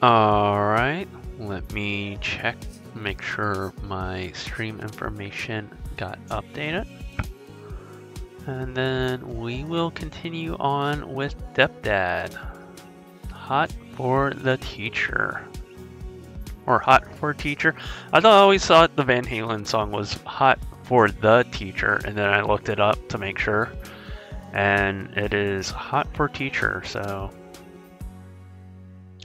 Alright, let me check, make sure my stream information got updated. And then we will continue on with Stepdad. Hot for the Teacher. Or Hot for Teacher. I always thought the Van Halen song was Hot for the Teacher, and then I looked it up to make sure. And it is Hot for Teacher, so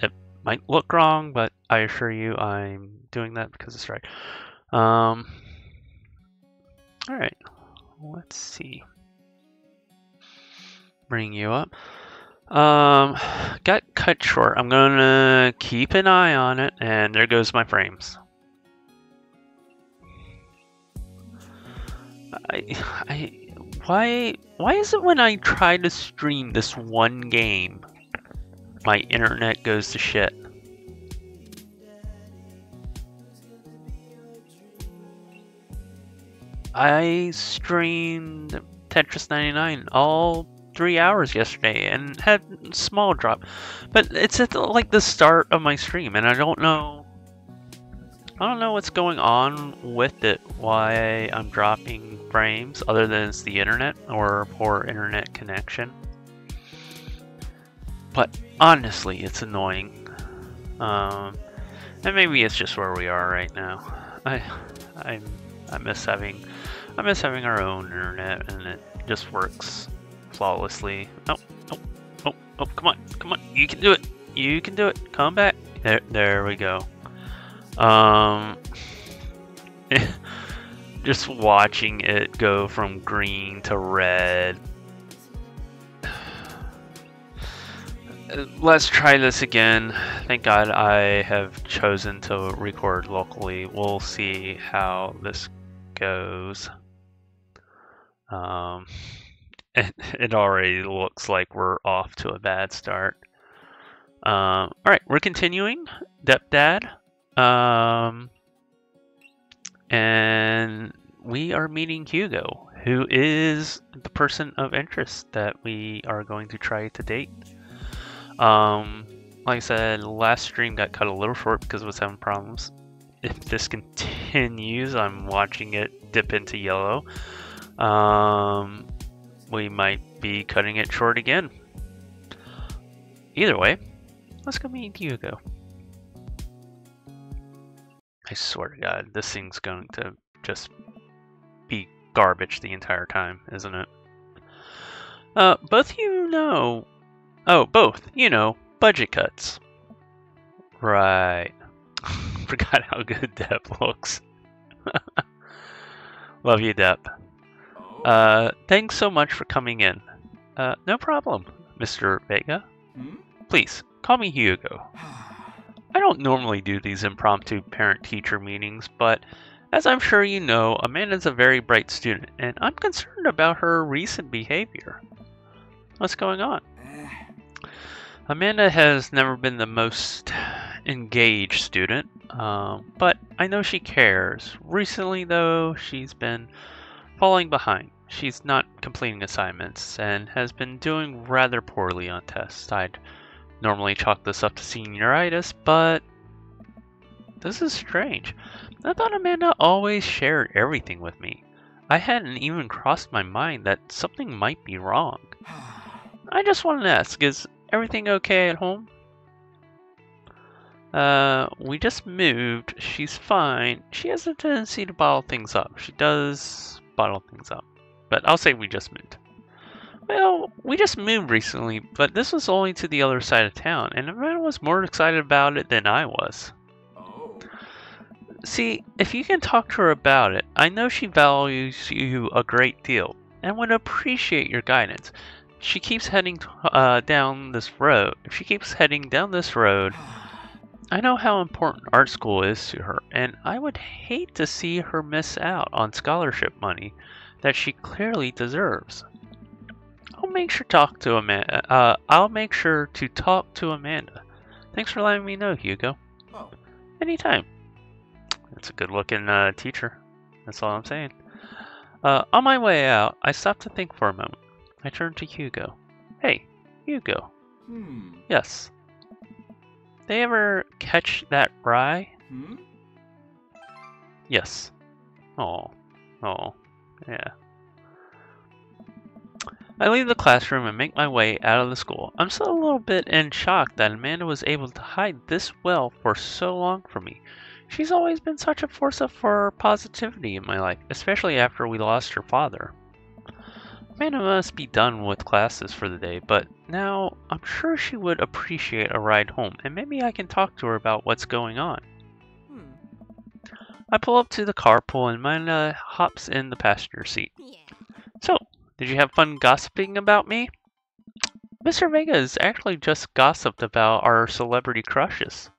it might look wrong, but I assure you I'm doing that because it's right. Alright, let's see. Bring you up. Got cut short. I'm gonna keep an eye on it, and there goes my frames. Why is it when I try to stream this one game, my internet goes to shit? I streamed Tetris 99 all 3 hours yesterday and had small drop, but it's at like the start of my stream, and I don't know what's going on with it, why I'm dropping frames, other than it's the internet or poor internet connection. But honestly, it's annoying. And maybe it's just where we are right now. I miss having our own internet, and it just works flawlessly. Oh, come on, you can do it, come back. There we go. Just watching it go from green to red. Let's try this again. Thank God I have chosen to record locally. We'll see how this goes. It already looks like we're off to a bad start. Alright, we're continuing. Stepdad. And we are meeting Hugo, who is the person of interest that we are going to try to date. Like I said, last stream got cut a little short because I was having problems. If this continues, I'm watching it dip into yellow. We might be cutting it short again. Either way, let's go meet Hugo. I swear to God, this thing's going to just be garbage the entire time, isn't it? Both budget cuts. Right. Forgot how good Depp looks. Love you, Depp. Thanks so much for coming in. No problem, Mr. Vega. Please, call me Hugo. I don't normally do these impromptu parent-teacher meetings, but as I'm sure you know, Amanda's a very bright student, and I'm concerned about her recent behavior. What's going on? Amanda has never been the most engaged student, but I know she cares. Recently, though, she's been falling behind. She's not completing assignments and has been doing rather poorly on tests. I'd normally chalk this up to senioritis, but this is strange. I thought Amanda always shared everything with me. I hadn't even crossed my mind that something might be wrong. I just wanted to ask, is everything okay at home? We just moved. She's fine. She has a tendency to bottle things up. She does bottle things up. But I'll say we just moved. Well, we just moved recently, but this was only to the other side of town, and Amanda was more excited about it than I was. See, if you can talk to her about it, I know she values you a great deal, and would appreciate your guidance. She keeps heading down this road. If she keeps heading down this road, I know how important art school is to her, and I would hate to see her miss out on scholarship money that she clearly deserves. I'll make sure to talk to Amanda. Thanks for letting me know, Hugo. Oh. Anytime. That's a good-looking teacher. That's all I'm saying. On my way out, I stopped to think for a moment. I turned to Hugo. Hey, Hugo. Hmm. Yes. They ever catch that rye? Hmm? Yes. Oh. Oh. Yeah. I leave the classroom and make my way out of the school. I'm still a little bit in shock that Amanda was able to hide this well for so long from me. She's always been such a force for positivity in my life, especially after we lost her father. Amanda must be done with classes for the day, but now I'm sure she would appreciate a ride home, and maybe I can talk to her about what's going on. I pull up to the carpool and Amanda hops in the passenger seat. So, did you have fun gossiping about me? Mr. Vegas actually just gossiped about our celebrity crushes.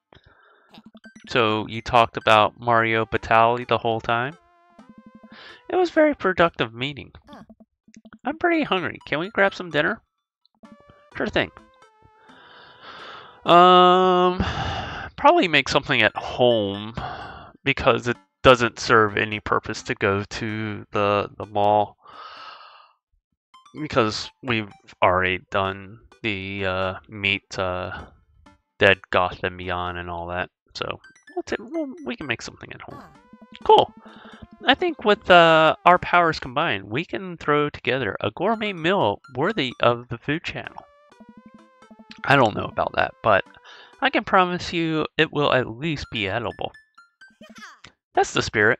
So, you talked about Mario Batali the whole time? It was a very productive meeting. I'm pretty hungry. Can we grab some dinner? Sure thing. Probably make something at home because it doesn't serve any purpose to go to the mall because we've already done the meet Dead Gotham Beyond and all that. So we can make something at home. Cool. I think with our powers combined, we can throw together a gourmet meal worthy of the Food Channel. I don't know about that, but I can promise you it will at least be edible. That's the spirit.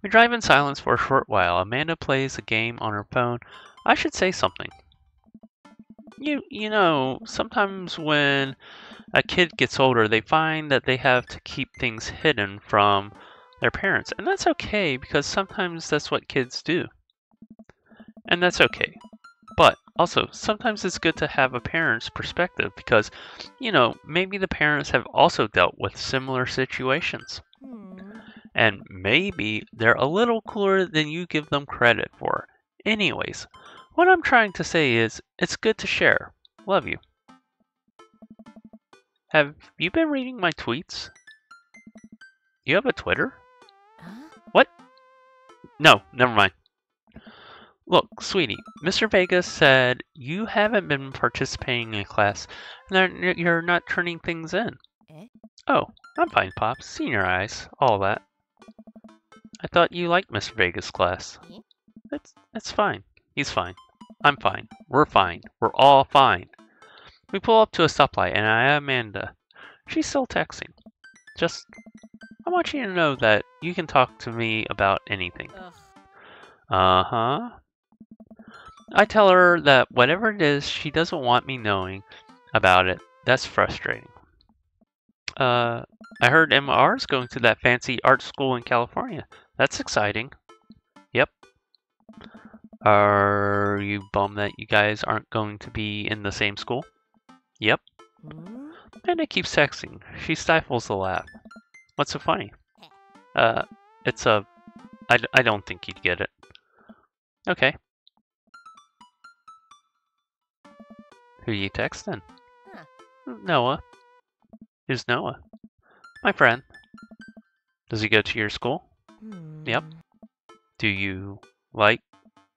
We drive in silence for a short while. Amanda plays a game on her phone. I should say something. You know, sometimes when a kid gets older, they find that they have to keep things hidden from their parents. And that's okay because sometimes that's what kids do. And that's okay. But also, sometimes it's good to have a parent's perspective because, you know, maybe the parents have also dealt with similar situations. And maybe they're a little cooler than you give them credit for. Anyways, what I'm trying to say is, it's good to share. Love you. Have you been reading my tweets? You have a Twitter? What? No, never mind. Look, sweetie, Mr. Vegas said you haven't been participating in class and that you're not turning things in. Oh, I'm fine, Pops. Seen your eyes. All that. I thought you liked Mr. Vegas' class. It's fine. He's fine. I'm fine. We're fine. We're all fine. We pull up to a stoplight and I have Amanda. She's still texting. I want you to know that you can talk to me about anything. Uh-huh. I tell her that whatever it is she doesn't want me knowing about it, that's frustrating. I heard MR's going to that fancy art school in California. That's exciting. Yep. Are you bummed that you guys aren't going to be in the same school? Yep. And it keeps texting. She stifles a laugh. What's so funny? I don't think you'd get it. Okay. Who you texting? Noah. Who's Noah? My friend. Does he go to your school? Yep. Do you like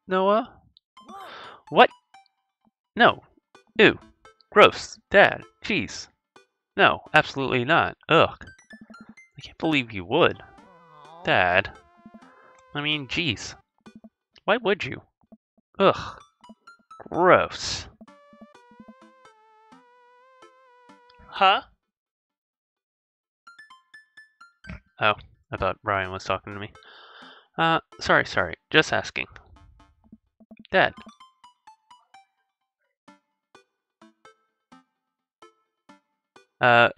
Noah? What? No. Ew. Gross. Dad. Jeez. No, absolutely not. Ugh. I can't believe you would. Dad. I mean, jeez. Why would you? Ugh. Gross. Huh? Oh, I thought Brian was talking to me. Sorry. Just asking. Dad.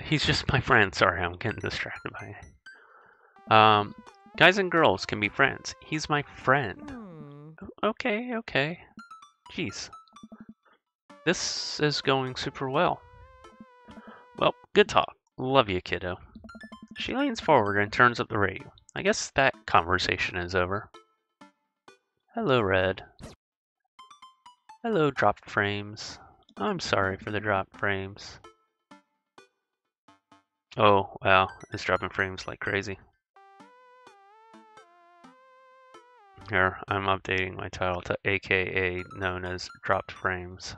He's just my friend. Sorry, I'm getting distracted by it. Guys and girls can be friends. He's my friend. Okay. Jeez. This is going super well. Well, good talk. Love you, kiddo. She leans forward and turns up the radio. I guess that conversation is over. Hello, Red. Hello, dropped frames. I'm sorry for the dropped frames. Oh, wow. It's dropping frames like crazy. Here, I'm updating my title to AKA known as dropped frames.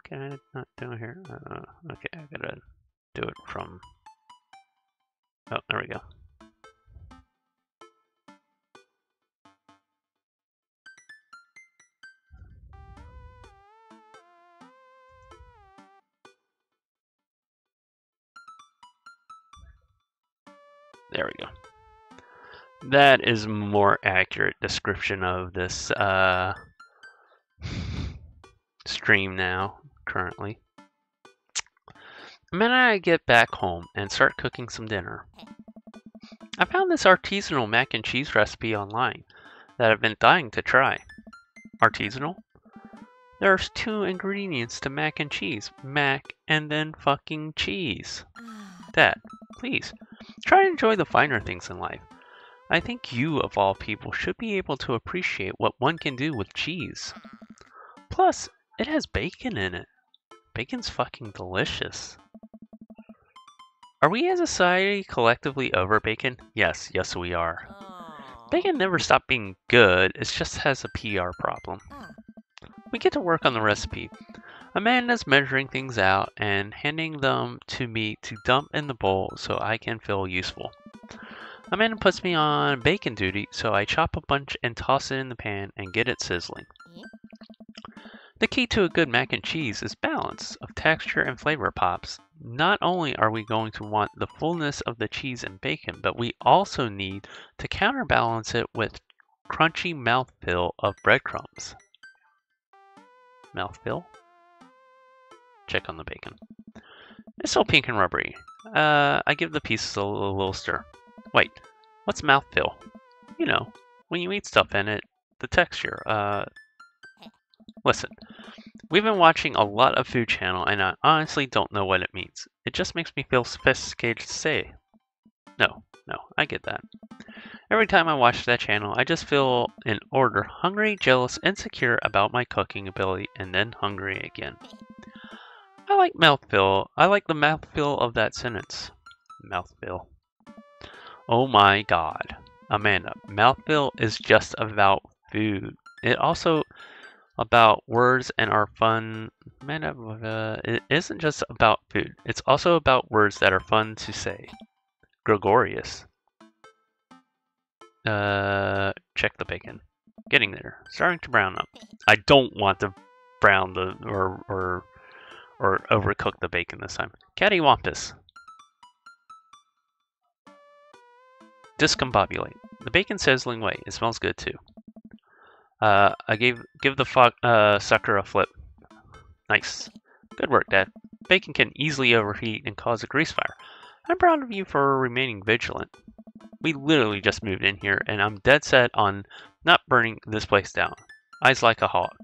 Can I not do it here? Okay, I gotta do it from... Oh, there we go. There we go. That is a more accurate description of this stream now, currently. The minute I get back home and start cooking some dinner, I found this artisanal mac and cheese recipe online that I've been dying to try. Artisanal? There's 2 ingredients to mac and cheese. Mac and then fucking cheese. Dad, please, try to enjoy the finer things in life. I think you, of all people, should be able to appreciate what one can do with cheese. Plus, it has bacon in it. Bacon's fucking delicious. Are we as a society collectively over bacon? Yes, we are. Bacon never stopped being good, it just has a PR problem. We get to work on the recipe. Amanda's measuring things out and handing them to me to dump in the bowl so I can feel useful. Amanda puts me on bacon duty, so I chop a bunch and toss it in the pan and get it sizzling. The key to a good mac and cheese is balance of texture and flavor pops. Not only are we going to want the fullness of the cheese and bacon, but we also need to counterbalance it with crunchy mouthfeel of breadcrumbs. Mouthfeel? Check on the bacon. It's still pink and rubbery. I give the pieces a little stir. Wait, what's mouthfeel? You know, when you eat stuff in it, the texture. Listen, we've been watching a lot of Food Channel, and I honestly don't know what it means. It just makes me feel sophisticated to say. No, I get that. Every time I watch that channel, I just feel in order hungry, jealous, insecure about my cooking ability, and then hungry again. I like mouthfeel. I like the mouthfeel of that sentence. Mouthfeel. Oh my god. Amanda, mouthfeel is just about food. It also about words and our fun. Amanda, it isn't just about food. It's also about words that are fun to say. Gregorious. Check the bacon. Getting there. Starting to brown up. I don't want to brown the or overcook the bacon this time. Cattywampus. Discombobulate. The bacon's sizzling away. It smells good too. I give the sucker a flip. Nice. Good work, Dad. Bacon can easily overheat and cause a grease fire. I'm proud of you for remaining vigilant. We literally just moved in here, and I'm dead set on not burning this place down. Eyes like a hawk.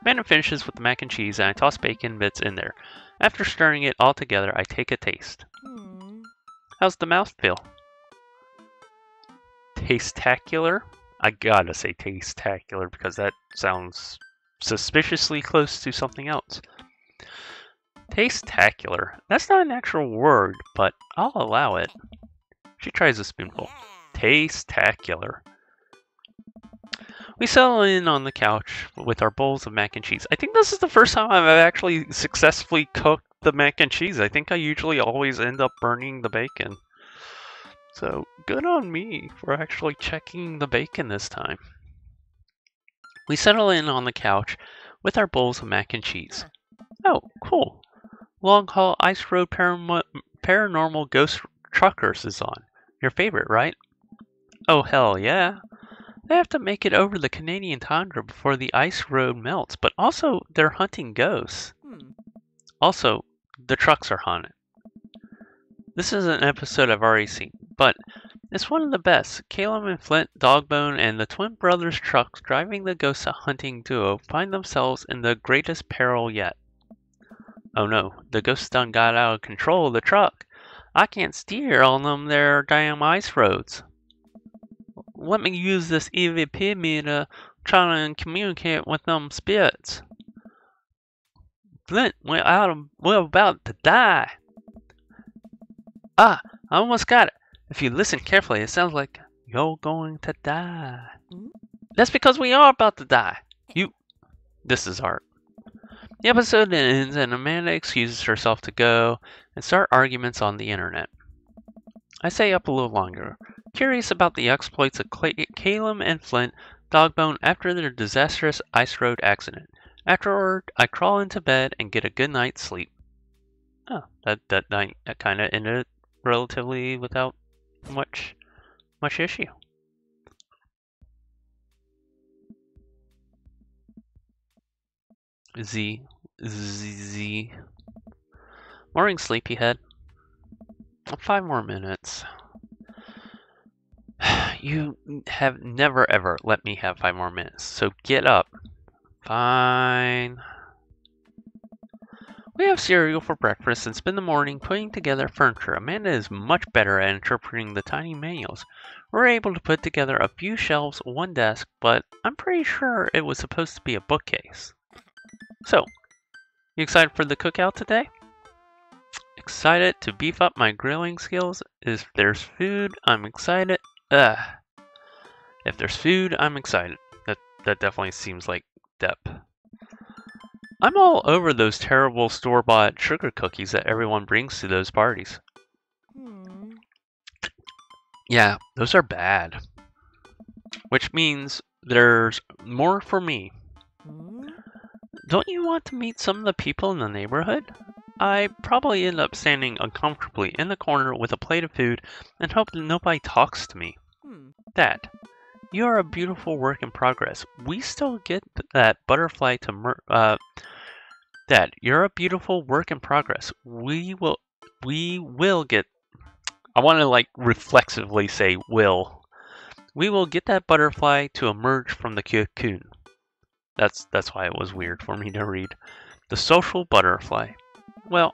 Amanda finishes with the mac and cheese, and I toss bacon bits in there. After stirring it all together, I take a taste. How's the mouth feel? Taste-tacular? I gotta say taste-tacular because that sounds suspiciously close to something else. Taste-tacular. That's not an actual word, but I'll allow it. She tries a spoonful. Taste-tacular. We settle in on the couch with our bowls of mac and cheese. I think this is the first time I've actually successfully cooked the mac and cheese. I think I usually always end up burning the bacon. So, good on me for actually checking the bacon this time. We settle in on the couch with our bowls of mac and cheese. Oh, cool. Long Haul Ice Road Paranormal Ghost Truckers is on. Your favorite, right? Oh, hell yeah. They have to make it over the Canadian tundra before the ice road melts, but also they're hunting ghosts. Also, the trucks are haunted. This is an episode I've already seen, but it's one of the best. Caleb and Flint, Dogbone, and the twin brothers' trucks driving the ghost hunting duo find themselves in the greatest peril yet. Oh no, the ghost done got out of control of the truck. I can't steer on them there damn ice roads. Let me use this EVP meter trying to communicate with them spirits. Flint, we're about to die. Ah, I almost got it. If you listen carefully, it sounds like you're going to die. That's because we are about to die. This is art. The episode ends and Amanda excuses herself to go and start arguments on the internet. I stay up a little longer, curious about the exploits of Caleb and Flint Dogbone after their disastrous ice road accident. Afterward, I crawl into bed and get a good night's sleep. Oh, that night kind of ended relatively without much issue. Z. Morning, sleepyhead. 5 more minutes. You have never ever let me have 5 more minutes, so get up. Fine. We have cereal for breakfast and spend the morning putting together furniture. Amanda is much better at interpreting the tiny manuals. We're able to put together a few shelves, one desk, but I'm pretty sure it was supposed to be a bookcase. So, you excited for the cookout today? Excited to beef up my grilling skills. If there's food, I'm excited. If there's food, I'm excited. That definitely seems like Depp. I'm all over those terrible store-bought sugar cookies that everyone brings to those parties. Yeah, those are bad. Which means there's more for me. Don't you want to meet some of the people in the neighborhood? I probably end up standing uncomfortably in the corner with a plate of food and hope that nobody talks to me. Dad, you are a beautiful work in progress. We still get that butterfly to Dad, you're a beautiful work in progress. We will get. I want to reflexively say will. We will get that butterfly to emerge from the cocoon. That's why it was weird for me to read. The social butterfly. Well,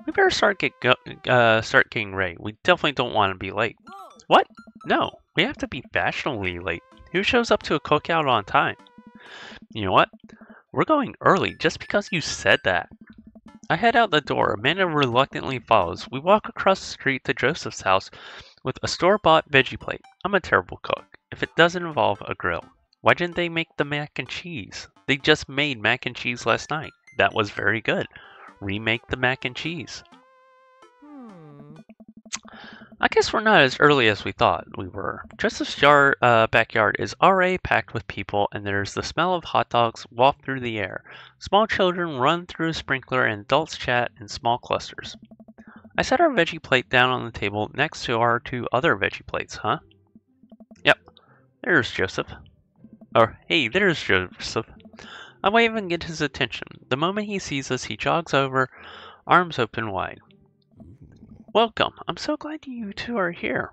we better start getting ready. We definitely don't want to be late. What? No, we have to be fashionably late. Who shows up to a cookout on time? You know what? We're going early just because you said that. I head out the door. Amanda reluctantly follows. We walk across the street to Joseph's house with a store-bought veggie plate. I'm a terrible cook if it doesn't involve a grill. Why didn't they make the mac and cheese? They just made mac and cheese last night. That was very good. Remake the mac and cheese. I guess we're not as early as we thought we were. Joseph's backyard is already packed with people, and there's the smell of hot dogs waft through the air. Small children run through a sprinkler, and adults chat in small clusters. I set our veggie plate down on the table next to our 2 other veggie plates, huh? Yep, there's Joseph. Or, hey, there's Joseph. I wave and get his attention. The moment he sees us, he jogs over, arms open wide. Welcome. I'm so glad you 2 are here.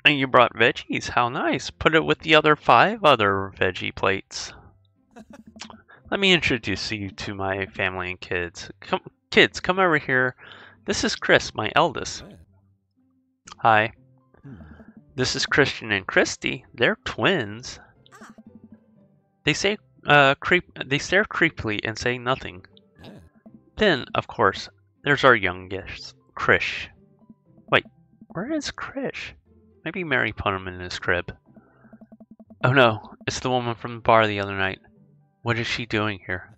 And you brought veggies. How nice. Put it with the other 5 other veggie plates. Let me introduce you to my family and kids. Kids, come over here. This is Chris, my eldest. Hi. This is Christian and Christy. They're twins. They stare creepily and say nothing. Then, of course, there's our youngest, Krish. Wait, where is Krish? Maybe Mary put him in his crib. Oh no, it's the woman from the bar the other night. What is she doing here?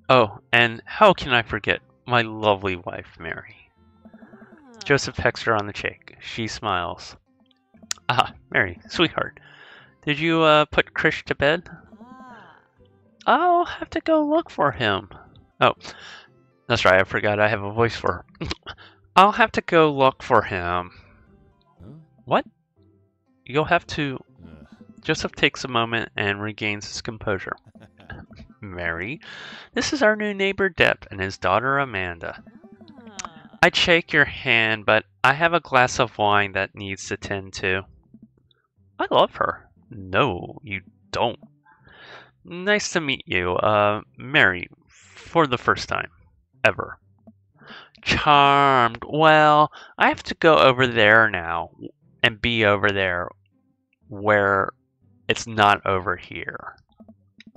Oh, and how can I forget my lovely wife, Mary? Joseph pecks her on the cheek. She smiles. Ah, Mary, sweetheart. Did you put Krish to bed? I'll have to go look for him. Oh, that's right, I forgot I have a voice for her. I'll have to go look for him. What? You'll have to... Joseph takes a moment and regains his composure. Mary, this is our new neighbor Depp and his daughter Amanda. I'd shake your hand, but I have a glass of wine that needs to tend to. I love her. No, you don't. Nice to meet you, Mary, for the first time. Ever. Charmed. Well, I have to go over there now and be over there where it's not over here.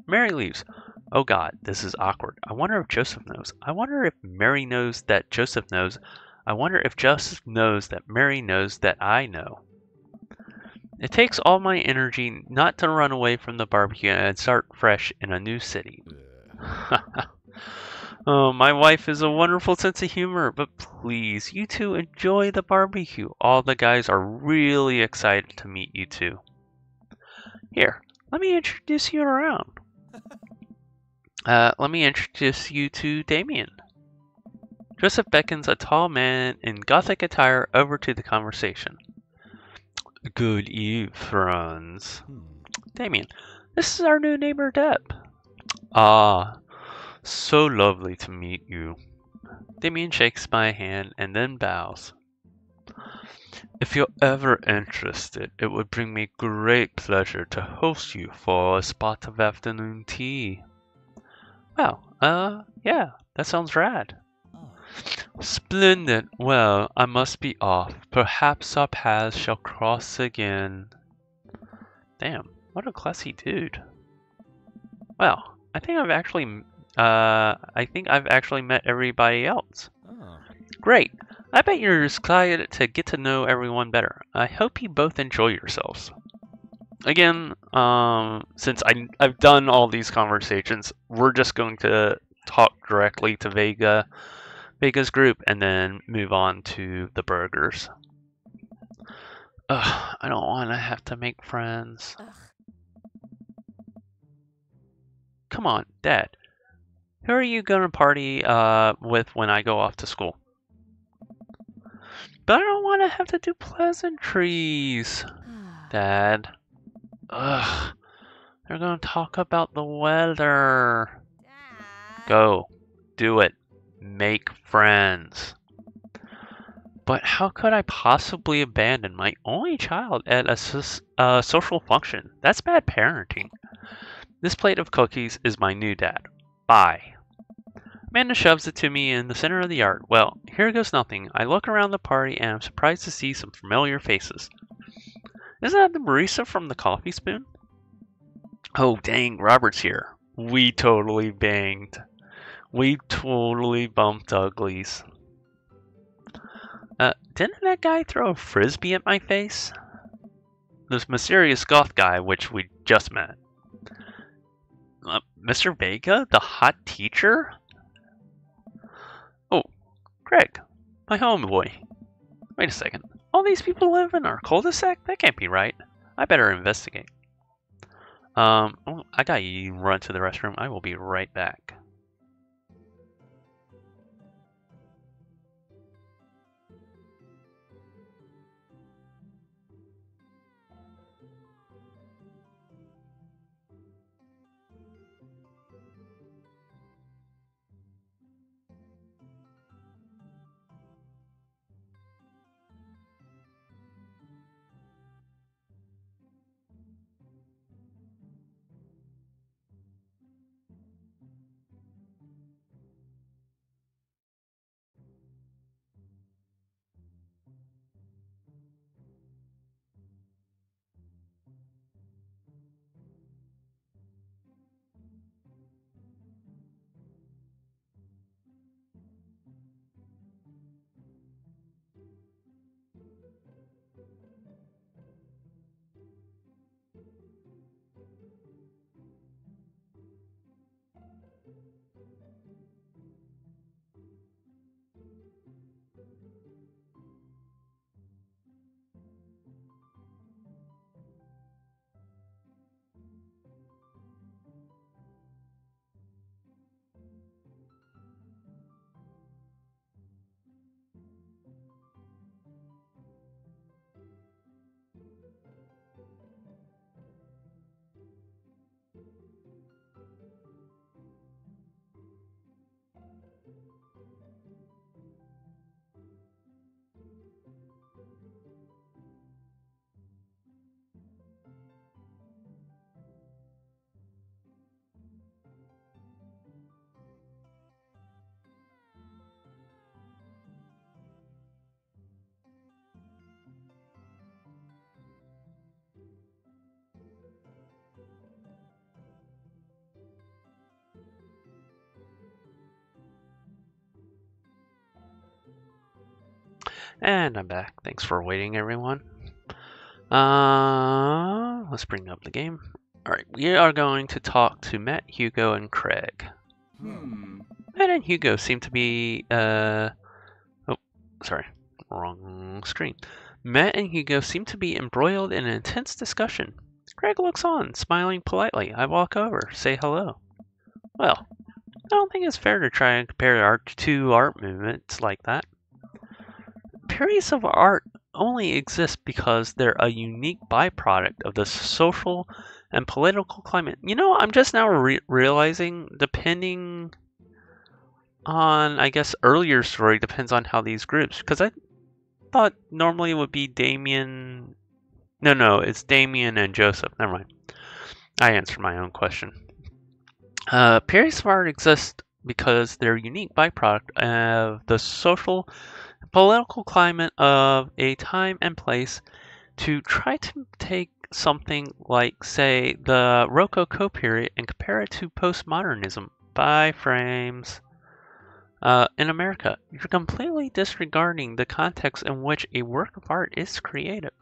Mary leaves. Oh God, this is awkward. I wonder if Joseph knows. I wonder if Mary knows that Joseph knows. I wonder if Joseph knows that Mary knows that I know. It takes all my energy not to run away from the barbecue and start fresh in a new city. Oh, my wife has a wonderful sense of humor, but please, you two enjoy the barbecue. All the guys are really excited to meet you two. Here, let me introduce you around. Let me introduce you to Damien. Joseph beckons a tall man in gothic attire over to the conversation. Good eve, friends. Damien, this is our new neighbor Deb. Ah, so lovely to meet you. Damien shakes my hand and then bows. If you're ever interested, it would bring me great pleasure to host you for a spot of afternoon tea. Wow, yeah, that sounds rad. Splendid. Well, I must be off. Perhaps our paths shall cross again. Damn, what a classy dude. Well, I think I've actually met everybody else. Oh. Great. I bet you're excited to get to know everyone better. I hope you both enjoy yourselves. Again, since I've done all these conversations, we're just going to talk directly to Vega's group and then move on to the burgers. Ugh, I don't want to have to make friends. Ugh. Come on, Dad. Who are you gonna party with when I go off to school? But I don't want to have to do pleasantries, Dad. Ugh, they're gonna talk about the weather. Dad. Go, do it. Make friends. But how could I possibly abandon my only child at a social function? That's bad parenting. This plate of cookies is my new dad. Bye. Amanda shoves it to me in the center of the yard. Well, here goes nothing. I look around the party and I'm surprised to see some familiar faces. Isn't that the barista from the Coffee Spoon? Oh, dang, Robert's here. We totally banged. We totally bumped uglies. Didn't that guy throw a frisbee at my face? This mysterious goth guy, which we just met. Mr. Vega, the hot teacher? Oh, Greg, my homeboy. Wait a second. All these people live in our cul-de-sac? That can't be right. I better investigate. I gotta run to the restroom. I will be right back. And I'm back. Thanks for waiting, everyone. Let's bring up the game. Alright, we are going to talk to Matt, Hugo, and Craig. Matt and Hugo seem to be, oh, sorry, wrong screen. Matt and Hugo seem to be embroiled in an intense discussion. Greg looks on, smiling politely. I walk over, say hello. Well, I don't think it's fair to try and compare our two art movements like that. Periods of art only exist because they're a unique byproduct of the social and political climate. You know, I'm just now realizing, depending on, I guess, earlier story, depends on how these groups, because I thought normally it would be Damien. No, it's Damien and Joseph. Never mind. I answered my own question. Periods of art exist because they're a unique byproduct of the social and political climate of a time and place. To try to take something like, say, the Rococo period and compare it to postmodernism by frames in America, you're completely disregarding the context in which a work of art is created.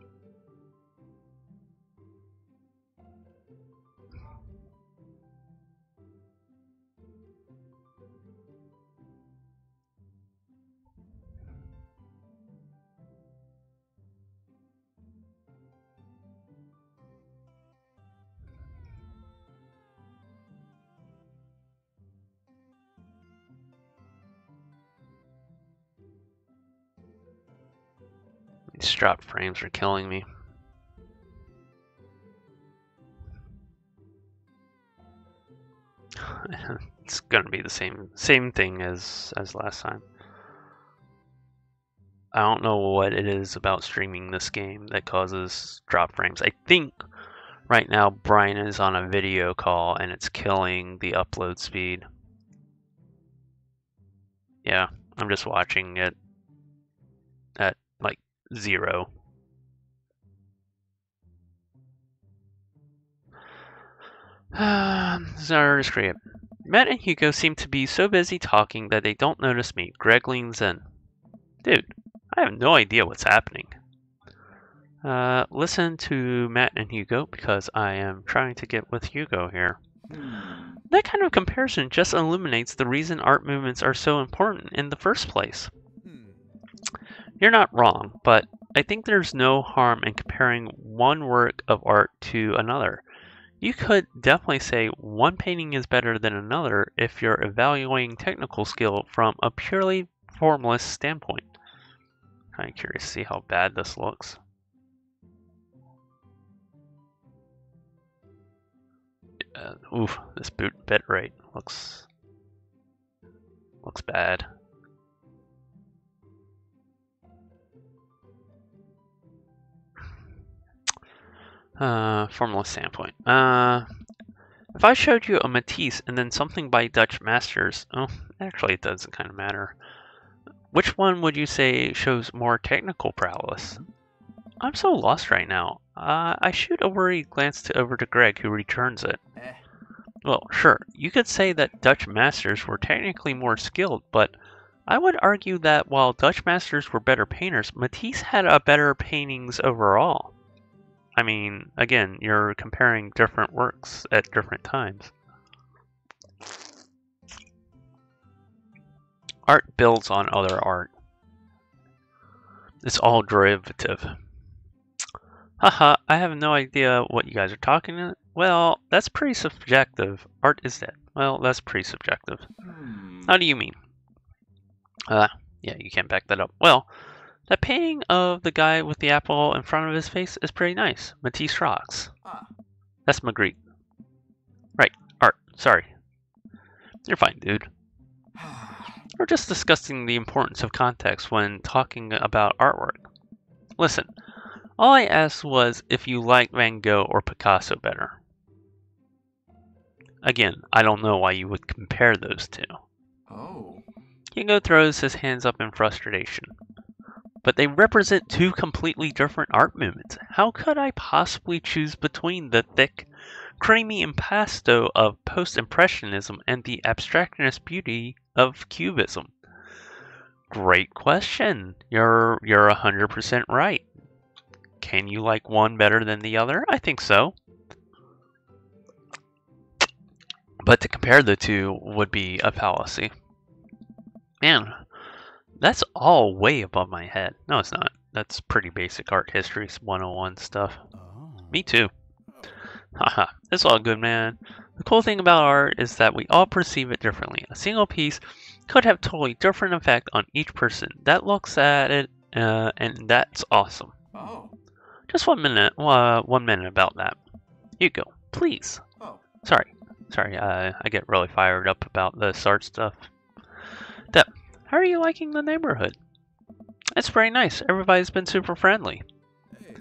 These drop frames are killing me. It's gonna be the same thing as last time. I don't know what it is about streaming this game that causes drop frames. I think right now Brian is on a video call and it's killing the upload speed. Yeah, I'm just watching it at like 0. Zara is great. Matt and Hugo seem to be so busy talking that they don't notice me. Greg leans in. Dude, I have no idea what's happening. Listen to Matt and Hugo because I am trying to get with Hugo here. That kind of comparison just illuminates the reason art movements are so important in the first place. You're not wrong, but I think there's no harm in comparing one work of art to another. You could definitely say one painting is better than another if you're evaluating technical skill from a purely formalist standpoint. Kind of curious to see how bad this looks. Oof, this boot bit rate looks bad. Formalist standpoint. If I showed you a Matisse and then something by Dutch masters, actually it doesn't kind of matter. Which one would you say shows more technical prowess? I'm so lost right now. I shoot a worried glance over to Greg, who returns it. Well, sure, you could say that Dutch masters were technically more skilled, but I would argue that while Dutch masters were better painters, Matisse had a better paintings overall. I mean, again, you're comparing different works at different times. Art builds on other art. It's all derivative. Haha, I have no idea what you guys are talking about. Well, that's pretty subjective. Art is dead. Well, that's pretty subjective. How do you mean? Yeah, you can't back that up. Well, that painting of the guy with the apple in front of his face is pretty nice. Matisse rocks. That's Magritte. Right, art. Sorry. You're fine, dude. We're just discussing the importance of context when talking about artwork. Listen, all I asked was if you like Van Gogh or Picasso better. Again, I don't know why you would compare those two. Hugo throws his hands up in frustration. But they represent two completely different art movements. How could I possibly choose between the thick, creamy impasto of post-impressionism and the abstractionist beauty of cubism? Great question. You're 100% right. Can you like one better than the other? I think so. But to compare the two would be a fallacy. Man, that's all way above my head. No, it's not. That's pretty basic art history 101 stuff. Me too. Haha, it's all good, man. The cool thing about art is that we all perceive it differently. A single piece could have totally different effect on each person that looks at it, and that's awesome. Oh. Just 1 minute, 1 minute about that. Hugo, please. Oh. Sorry. I get really fired up about this art stuff. Deb, how are you liking the neighborhood? It's very nice. Everybody's been super friendly. Hey.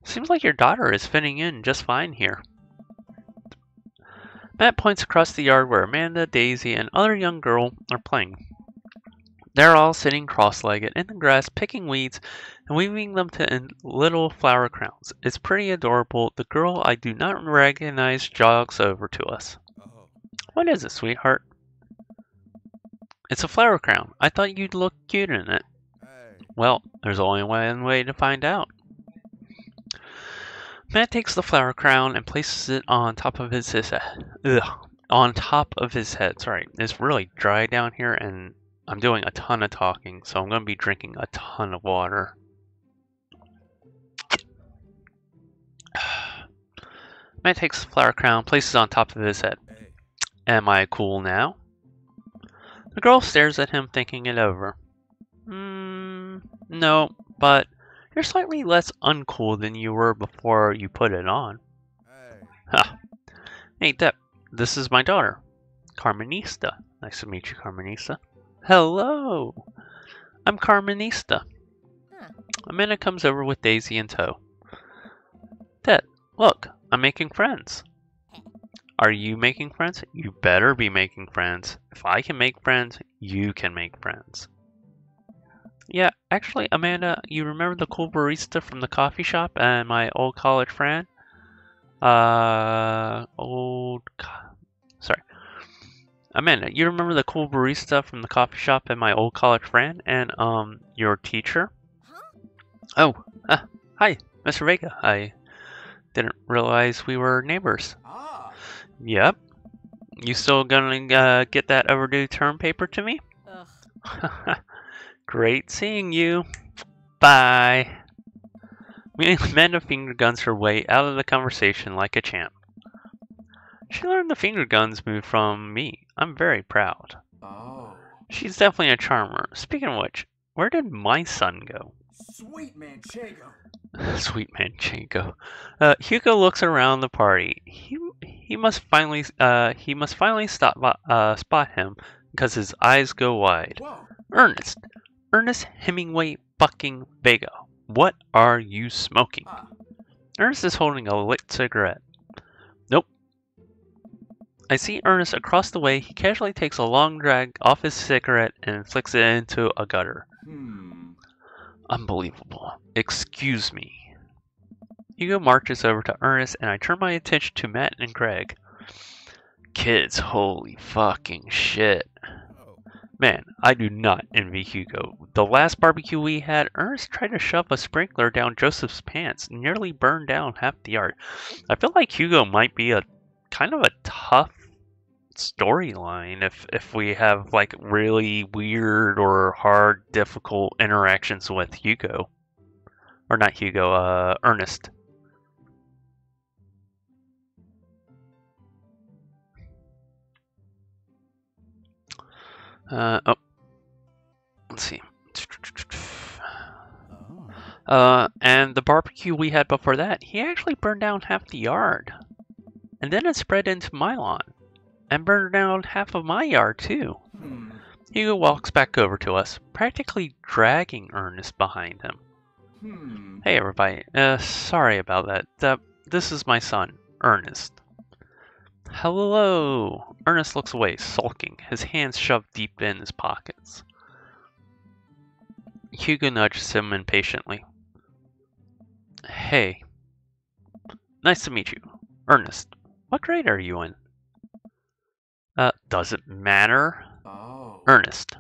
Seems like your daughter is fitting in just fine here. Matt points across the yard where Amanda, Daisy, and other young girl are playing. They're all sitting cross-legged in the grass, picking weeds and weaving them to little flower crowns. It's pretty adorable. The girl I do not recognize jogs over to us. Oh. What is it, sweetheart? It's a flower crown. I thought you'd look cute in it. Hey. Well, there's only one way to find out. Matt takes the flower crown and places it on top of his head. On top of his head. Sorry, it's really dry down here, and I'm doing a ton of talking, so I'm going to be drinking a ton of water. Matt takes the flower crown, places it on top of his head. Hey. Am I cool now? The girl stares at him, thinking it over. No, but you're slightly less uncool than you were before you put it on. Hey. Ha. Hey, Deb, this is my daughter, Carmenista. Nice to meet you, Carmenista. Hello! I'm Carmenista. Amanda comes over with Daisy in tow. Deb, look, I'm making friends. Are you making friends? You better be making friends. If I can make friends, you can make friends. Yeah, actually, Amanda, you remember the cool barista from the coffee shop and my old college friend? Sorry. Amanda, you remember the cool barista from the coffee shop and my old college friend and, your teacher? Oh, hi, Mr. Vega. I didn't realize we were neighbors. Ah. Yep. You still gonna get that overdue term paper to me? Great seeing you. Bye. Amanda finger guns her way out of the conversation like a champ. She learned the finger guns move from me. I'm very proud. Oh. She's definitely a charmer. Speaking of which, where did my son go? Sweet Manchego. Sweet Manchego. Hugo looks around the party. He must finally spot him because his eyes go wide. Whoa. Ernest Hemingway fucking Vega. What are you smoking? Ah. Ernest is holding a lit cigarette. Nope. I see Ernest across the way. He casually takes a long drag off his cigarette and flicks it into a gutter. Unbelievable. Excuse me. Hugo marches over to Ernest and I turn my attention to Matt and Greg. Kids, holy fucking shit. Man, I do not envy Hugo. The last barbecue we had, Ernest tried to shove a sprinkler down Joseph's pants, nearly burned down half the yard. I feel like Hugo might be a kind of a tough storyline if we have like really weird or hard, difficult interactions with Hugo. Or not Hugo, Ernest. Let's see. And the barbecue we had before that, he actually burned down half the yard. And then it spread into my lawn. And burned down half of my yard, too. Hugo walks back over to us, practically dragging Ernest behind him. Hey, everybody. Sorry about that. This is my son, Ernest. Hello. Ernest looks away, sulking, his hands shoved deep in his pockets. Hugo nudges him impatiently. Hey. Nice to meet you. Ernest, what grade are you in? Does it matter? Oh. Ernest.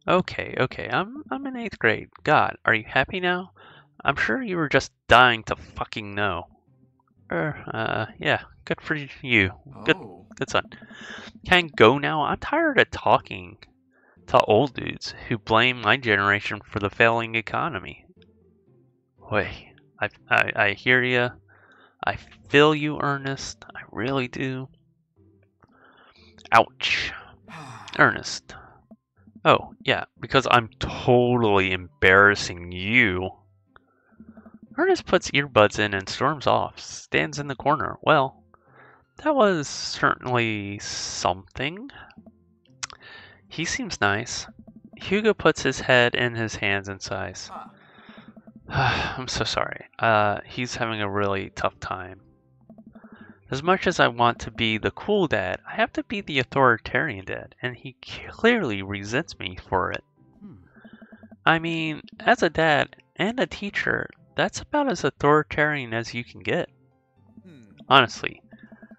Okay. I'm in 8th grade. God, are you happy now? I'm sure you were just dying to fucking know. Yeah, good for you. Good, Oh. good son. Can I go now? I'm tired of talking to old dudes who blame my generation for the failing economy. Wait, I hear you. I feel you, Ernest. I really do. Ouch. Ernest. Oh, yeah, because I'm totally embarrassing you. Ernest puts earbuds in and storms off, stands in the corner. Well, that was certainly something. He seems nice. Hugo puts his head in his hands and sighs. I'm so sorry. He's having a really tough time. As much as I want to be the cool dad, I have to be the authoritarian dad, and he clearly resents me for it. I mean, as a dad and a teacher, that's about as authoritarian as you can get. Honestly,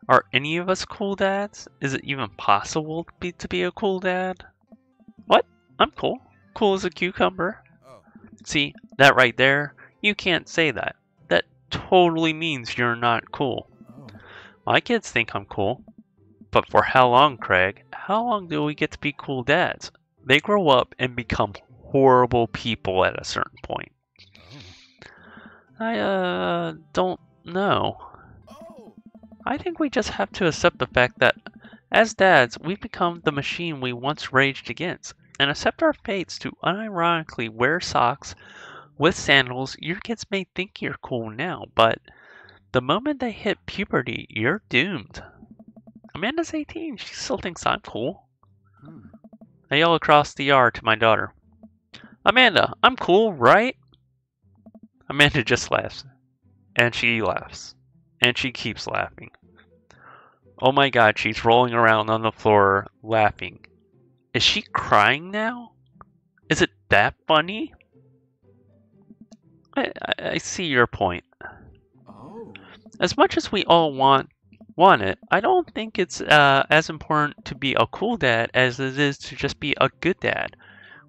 are any of us cool dads? Is it even possible to be a cool dad? What? I'm cool. Cool as a cucumber. See, that right there? You can't say that. That totally means you're not cool. My kids think I'm cool. But for how long, Craig? How long do we get to be cool dads? They grow up and become horrible people at a certain point. I don't know. I think we just have to accept the fact that as dads, we've become the machine we once raged against, and accept our fates to unironically wear socks with sandals. Your kids may think you're cool now, but the moment they hit puberty, you're doomed. Amanda's 18. She still thinks I'm cool. I yell across the yard to my daughter. Amanda, I'm cool, right? Amanda just laughs. And she laughs. And she keeps laughing. Oh my god, she's rolling around on the floor laughing. Is she crying now? Is it that funny? I see your point. Oh. As much as we all want it, I don't think it's as important to be a cool dad as it is to just be a good dad.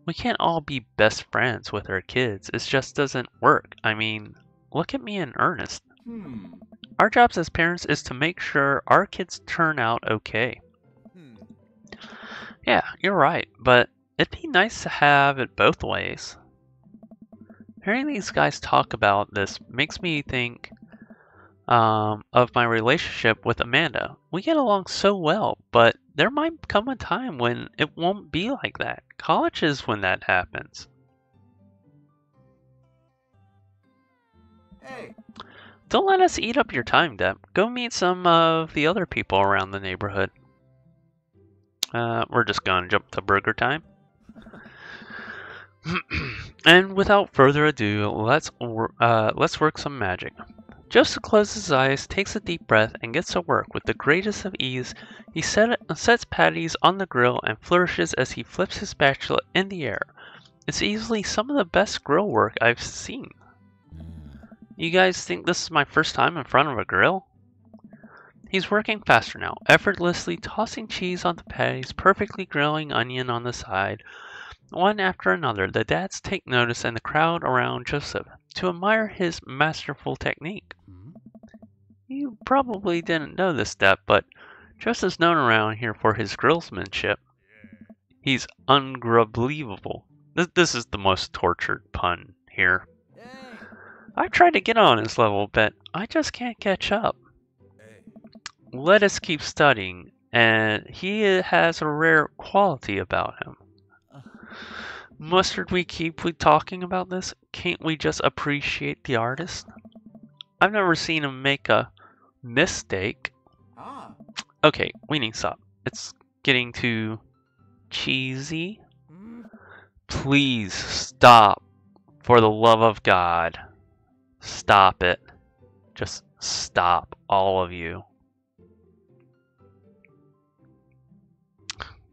We can't all be best friends with our kids. It just doesn't work. I mean, look at me and Ernest. Our jobs as parents is to make sure our kids turn out okay. Yeah, you're right, but it'd be nice to have it both ways. Hearing these guys talk about this makes me think of my relationship with Amanda. We get along so well, but there might come a time when it won't be like that. College is when that happens. Hey. Don't let us eat up your time, Deb. Go meet some of the other people around the neighborhood. We're just gonna jump to burger time. And without further ado, let's work some magic. Joseph closes his eyes, takes a deep breath, and gets to work. With the greatest of ease, he sets patties on the grill and flourishes as he flips his spatula in the air. It's easily some of the best grill work I've seen. You guys think this is my first time in front of a grill? He's working faster now, effortlessly tossing cheese on the patties, perfectly grilling onion on the side. One after another, the dads take notice and the crowd around Joseph to admire his masterful technique. You probably didn't know this, Step, but Joseph's known around here for his grillsmanship. He's ungrubelievable. This is the most tortured pun here. I've tried to get on his level, but I just can't catch up. Let us keep studying, and he has a rare quality about him. Mustard we keep talking about this? Can't we just appreciate the artist? I've never seen him make a mistake. Okay, we need to stop. It's getting too cheesy. Please stop. For the love of God. Stop it. Just stop, all of you.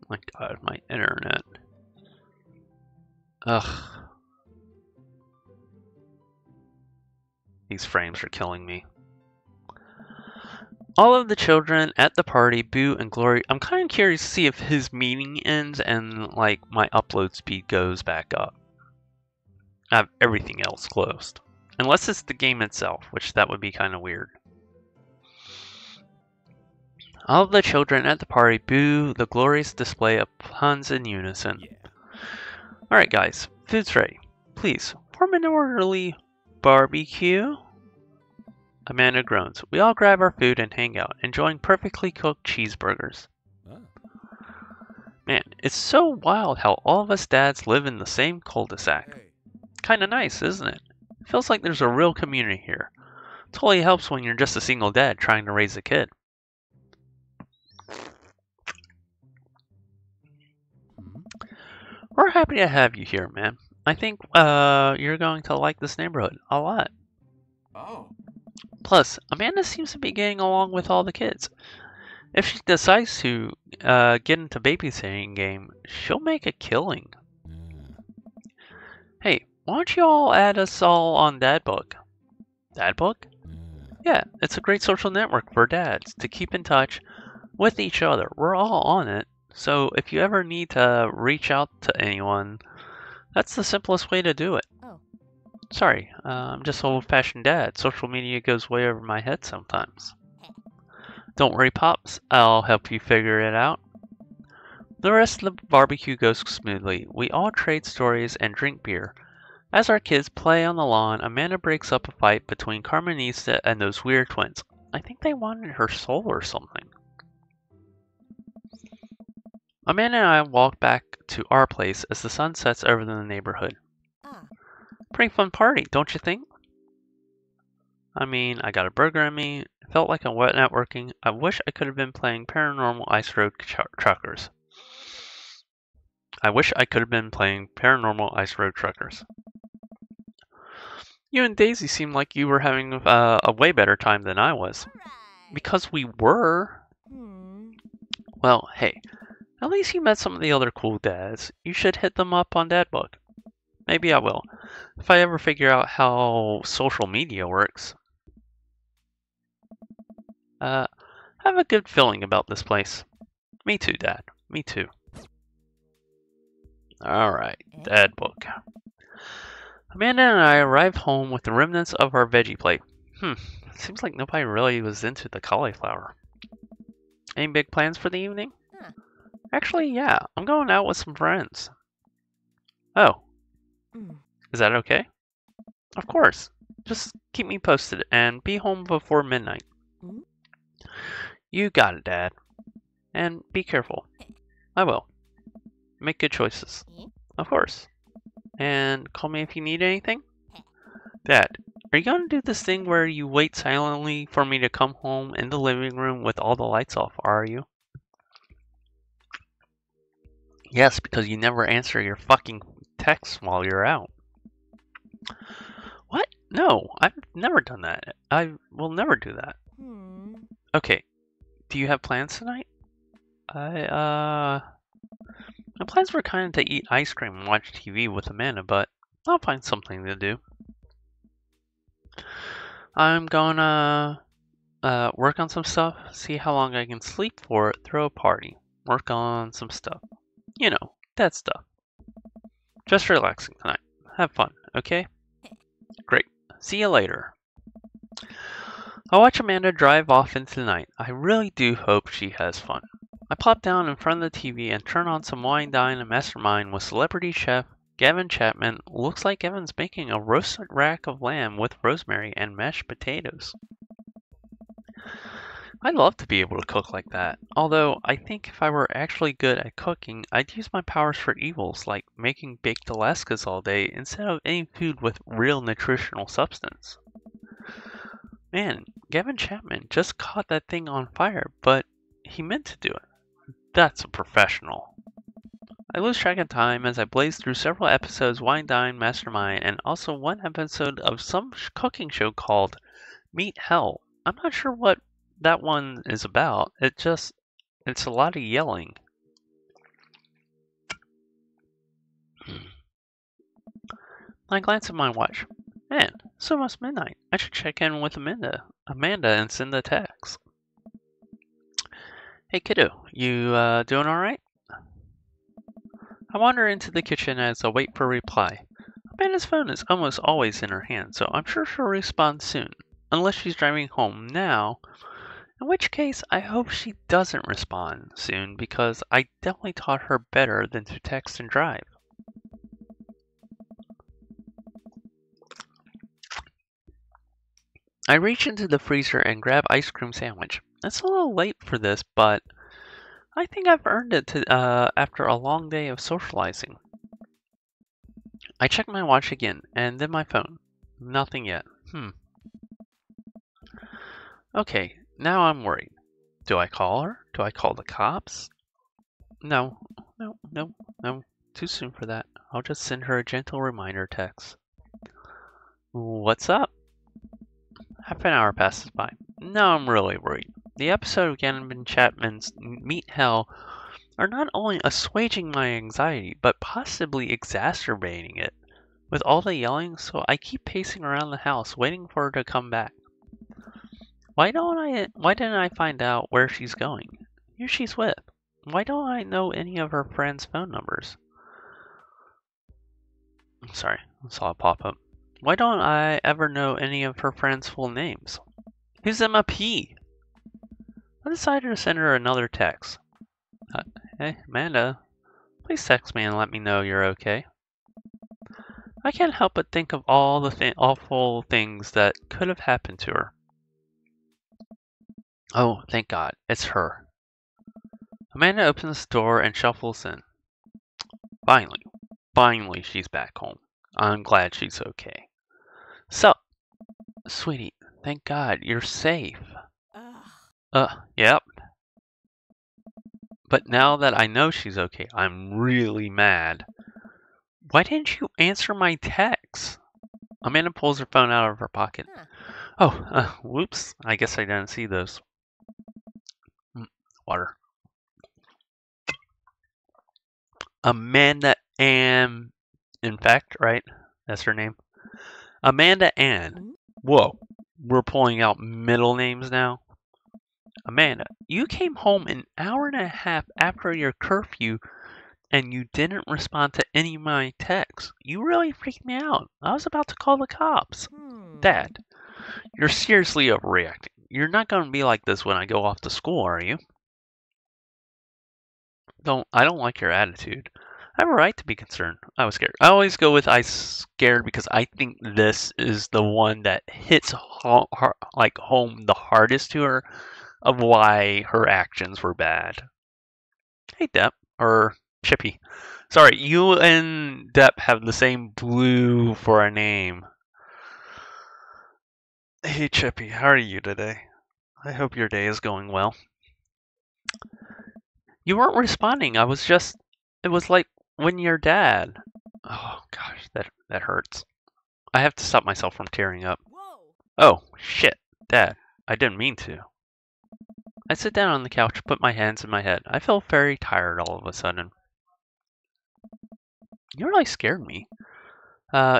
My God, my internet. Ugh. These frames are killing me. All of the children at the party boo and glory. I'm kind of curious to see if his meeting ends and like my upload speed goes back up. I have everything else closed. Unless it's the game itself, which that would be kind of weird. All of the children at the party boo the glorious display of puns in unison. Yeah. Alright guys, food's ready. Please, form an orderly barbecue. Amanda groans. We all grab our food and hang out, enjoying perfectly cooked cheeseburgers. Oh. Man, it's so wild how all of us dads live in the same cul-de-sac. Hey. Kinda nice, isn't it? Feels like there's a real community here. Totally helps when you're just a single dad trying to raise a kid. We're happy to have you here, man. I think you're going to like this neighborhood a lot. Oh. Plus, Amanda seems to be getting along with all the kids. If she decides to get into babysitting game, she'll make a killing. Hey, why don't you all add us all on Dadbook? Dadbook? Yeah, it's a great social network for dads to keep in touch with each other. We're all on it, so if you ever need to reach out to anyone, that's the simplest way to do it. Oh. Sorry, I'm just an old-fashioned dad. Social media goes way over my head sometimes. Don't worry, Pops. I'll help you figure it out. The rest of the barbecue goes smoothly. We all trade stories and drink beer. As our kids play on the lawn, Amanda breaks up a fight between Carmenista and those weird twins. I think they wanted her soul or something. Amanda and I walk back to our place as the sun sets over the neighborhood. Ah. Pretty fun party, don't you think? I mean, I got a burger in me. It felt like I'm wet networking. I wish I could have been playing Paranormal Ice Road Truckers. You and Daisy seemed like you were having a way better time than I was. Alright. Because we were. Well, hey, at least you met some of the other cool dads. You should hit them up on Dadbook. Maybe I will, if I ever figure out how social media works. I have a good feeling about this place. Me too, Dad. Me too. Alright, Dadbook. Amanda and I arrived home with the remnants of our veggie plate. Seems like nobody really was into the cauliflower. Any big plans for the evening? Huh. Actually, yeah. I'm going out with some friends. Oh. Is that okay? Of course. Just keep me posted and be home before midnight. You got it, Dad. And be careful. I will. Make good choices. Of course. And call me if you need anything. Dad, are you going to do this thing where you wait silently for me to come home in the living room with all the lights off, are you? Yes, because you never answer your fucking texts while you're out. What? No, I've never done that. I will never do that. Okay, do you have plans tonight? My plans were kind of to eat ice cream and watch TV with Amanda, but I'll find something to do. I'm gonna work on some stuff, see how long I can sleep for it, throw a party, work on some stuff. You know, that stuff. Just relaxing tonight. Have fun, okay? Great. See you later. I watch Amanda drive off into the night. I really do hope she has fun. I plop down in front of the TV and turn on some Wine Dine and Mastermind with celebrity chef Gavin Chapman. Looks like Gavin's making a roasted rack of lamb with rosemary and mashed potatoes. I'd love to be able to cook like that, although I think if I were actually good at cooking, I'd use my powers for evils like making baked Alaskas all day instead of any food with real nutritional substance. Man, Gavin Chapman just caught that thing on fire, but he meant to do it. That's a professional. I lose track of time as I blaze through several episodes of Wine Dine Mastermind and also one episode of some cooking show called Meat Hell. I'm not sure what that one is about. It's a lot of yelling. I glance at my watch. Man, it's almost midnight. I should check in with Amanda and send a text. Hey kiddo, you doing alright? I wander into the kitchen as I wait for a reply. Amanda's phone is almost always in her hand, so I'm sure she'll respond soon. Unless she's driving home now, In which case, I hope she doesn't respond soon because I definitely taught her better than to text and drive. I reach into the freezer and grab ice cream sandwich. It's a little late for this, but I think I've earned it after a long day of socializing. I check my watch again, and then my phone. Nothing yet. Okay, now I'm worried. Do I call her? Do I call the cops? No. Too soon for that. I'll just send her a gentle reminder text. What's up? Half an hour passes by. Now I'm really worried. The episode of Gavin Chapman's Meet Hell are not only assuaging my anxiety, but possibly exacerbating it. With all the yelling, so I keep pacing around the house, waiting for her to come back. Why didn't I find out where she's going? Who she's with? Why don't I know any of her friends' phone numbers? Sorry, I saw a pop-up. Why don't I ever know any of her friends' full names? Who's Emma P? I decided to send her another text. Hey, Amanda, please text me and let me know you're okay. I can't help but think of all the awful things that could have happened to her. Oh, thank God, it's her. Amanda opens the door and shuffles in. Finally she's back home. I'm glad she's okay. So, sweetie, thank God you're safe. Yep. But now that I know she's okay, I'm really mad. Why didn't you answer my text? Amanda pulls her phone out of her pocket. Oh, whoops. I guess I didn't see those. Water. Amanda Ann, in fact, right? That's her name. Amanda Ann. Whoa, we're pulling out middle names now. Amanda, you came home an hour and a half after your curfew and you didn't respond to any of my texts. You really freaked me out. I was about to call the cops. Dad, you're seriously overreacting. You're not going to be like this when I go off to school, are you? I don't like your attitude. I have a right to be concerned. I was scared. I always go with I scared because I think this is the one that hits home the hardest to her of why her actions were bad. Hey, Depp. Or Chippy. Sorry, you and Depp have the same blue for a name. Hey, Chippy. How are you today? I hope your day is going well. You weren't responding. It was like when your dad. Oh, gosh, that hurts. I have to stop myself from tearing up. Oh, shit, Dad. I didn't mean to. I sit down on the couch, put my hands in my head. I feel very tired all of a sudden. You really scared me.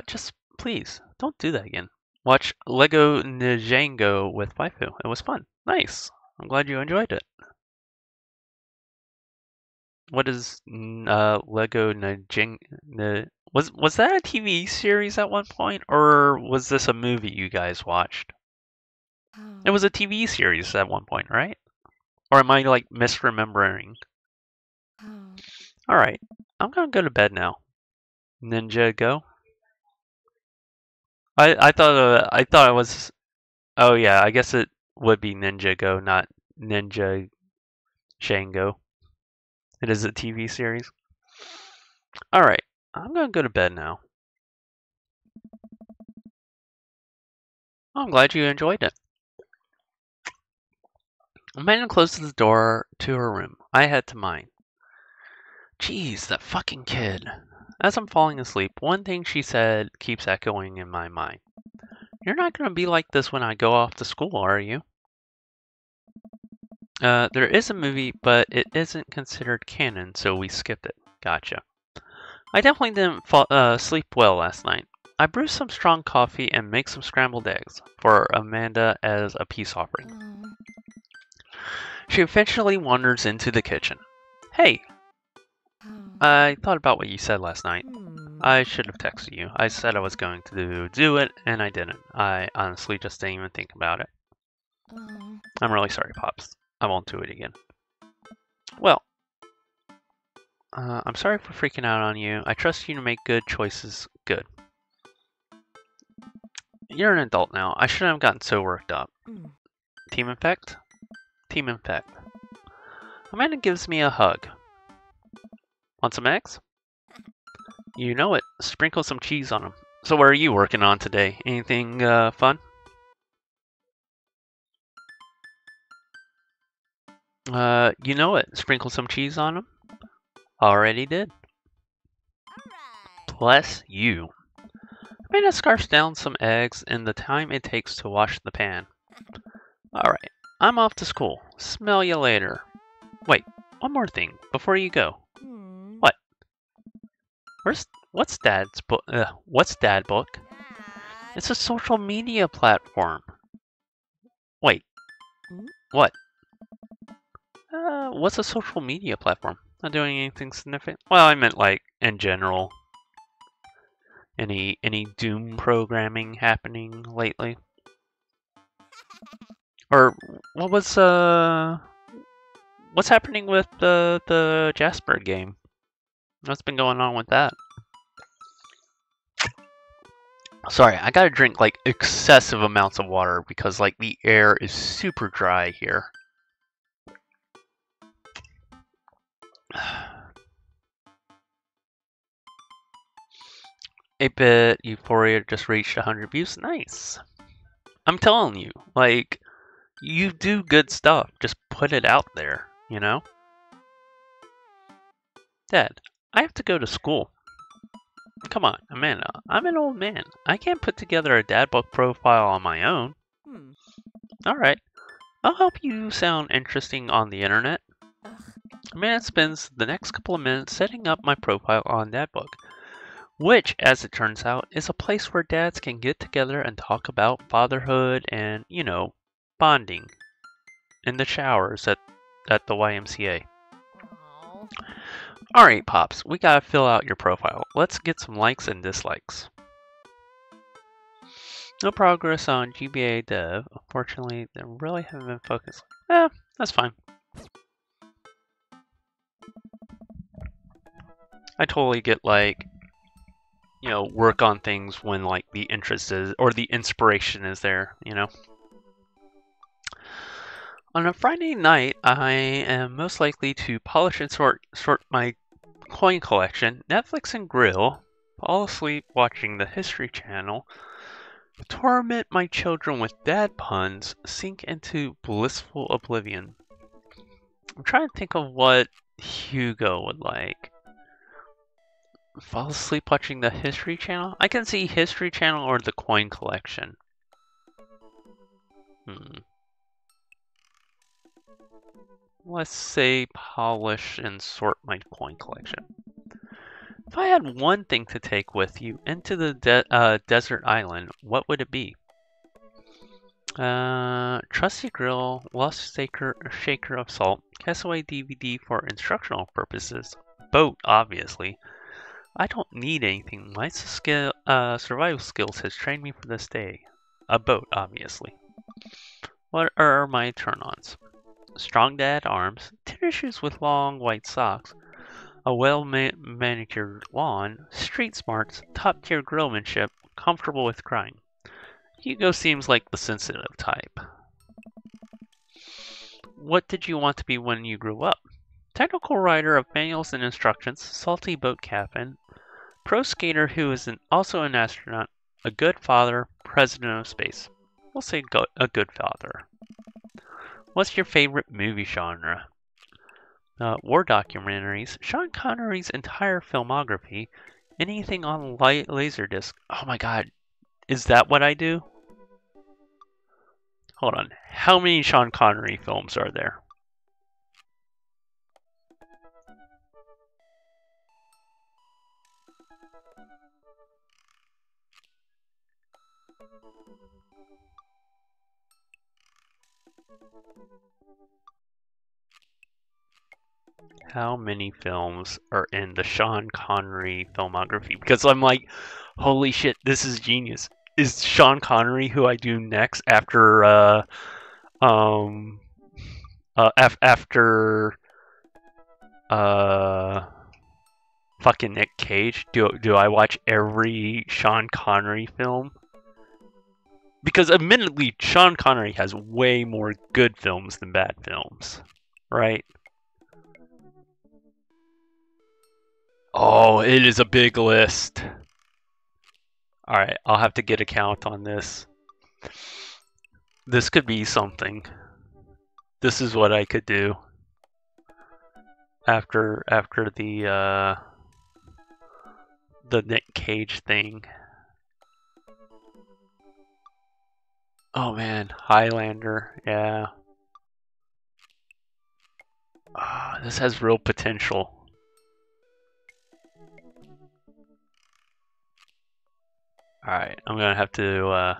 Just please, don't do that again. Watch Lego Ninjago with Waifu. It was fun. Nice. I'm glad you enjoyed it. What is Lego Ninjago? Was that a TV series at one point, or was this a movie you guys watched? It was a TV series at one point, right? Or am I like misremembering? All right, I'm gonna go to bed now. Ninjago. I thought it was. Oh yeah, I guess it would be Ninjago, not Ninja Shango. It is a TV series. All right, I'm gonna go to bed now. I'm glad you enjoyed it. Amanda closes the door to her room. I head to mine. Jeez, that fucking kid. As I'm falling asleep, one thing she said keeps echoing in my mind. You're not going to be like this when I go off to school, are you? There is a movie, but it isn't considered canon, so we skipped it. Gotcha. I definitely didn't sleep well last night. I brew some strong coffee and make some scrambled eggs for Amanda as a peace offering. She eventually wanders into the kitchen. Hey! I thought about what you said last night. I should have texted you. I said I was going to do it, and I didn't. I honestly just didn't even think about it. I'm really sorry, Pops. I won't do it again. Well, I'm sorry for freaking out on you. I trust you to make good choices. Good. You're an adult now. I shouldn't have gotten so worked up. Team Infect? Team Infect. Amanda gives me a hug. Want some eggs? You know it. Sprinkle some cheese on them. So what are you working on today? Anything fun? You know it. Sprinkle some cheese on them. Already did. Bless you. Amanda scarfs down some eggs in the time it takes to wash the pan. Alright, I'm off to school. Smell you later. Wait, one more thing before you go. What? What's Dad's book? What's Dad book? It's a social media platform. Wait, what? What's a social media platform? Not doing anything significant? Well, I meant like in general. Any doom programming happening lately? Or what's happening with the Jasper game? What's been going on with that? Sorry, I gotta drink like excessive amounts of water because like the air is super dry here. A bit Euphoria just reached 100 views. Nice. I'm telling you, like, you do good stuff. Just put it out there, you know? Dad, I have to go to school. Come on, Amanda, I'm an old man. I can't put together a dad book profile on my own. Alright, I'll help you sound interesting on the internet. Amanda spends the next couple of minutes setting up my profile on Dadbook, which, as it turns out, is a place where dads can get together and talk about fatherhood and, you know, bonding in the showers at the YMCA. Alright, Pops, we gotta fill out your profile. Let's get some likes and dislikes. No progress on GBA dev. Unfortunately, they really haven't been focused. That's fine. I totally get, like, you know, work on things when, like, the interest is, or the inspiration is there, you know? On a Friday night, I am most likely to polish and sort my coin collection, Netflix and grill, fall asleep watching the History Channel, torment my children with dad puns, sink into blissful oblivion. I'm trying to think of what Hugo would like. Fall asleep watching the History Channel? I can see History Channel or the coin collection. Let's say polish and sort my coin collection. If I had one thing to take with you into the desert island, what would it be? Trusty grill, lost shaker of salt, castaway DVD for instructional purposes, boat obviously. I don't need anything. My survival skills has trained me for this day. A boat obviously. What are my turn-ons? Strong dad arms, tennis shoes with long white socks, a well-manicured lawn, street smarts, top-tier grillmanship, comfortable with crying. Hugo seems like the sensitive type. What did you want to be when you grew up? Technical writer of manuals and instructions, salty boat captain, pro skater who is also an astronaut, a good father, president of space. We'll say a good father. What's your favorite movie genre? War documentaries, Sean Connery's entire filmography, anything on Laserdisc. Oh my god, is that what I do? Hold on, how many Sean Connery films are there? How many films are in the Sean Connery filmography? Because I'm like, holy shit, this is genius. Is Sean Connery who I do next after After fucking Nick Cage, do I watch every Sean Connery film? Because admittedly, Sean Connery has way more good films than bad films, right? Oh, it is a big list. Alright, I'll have to get a count on this. This could be something. This is what I could do after the Nick Cage thing. Oh man, Highlander, yeah. This has real potential. Alright, I'm gonna have to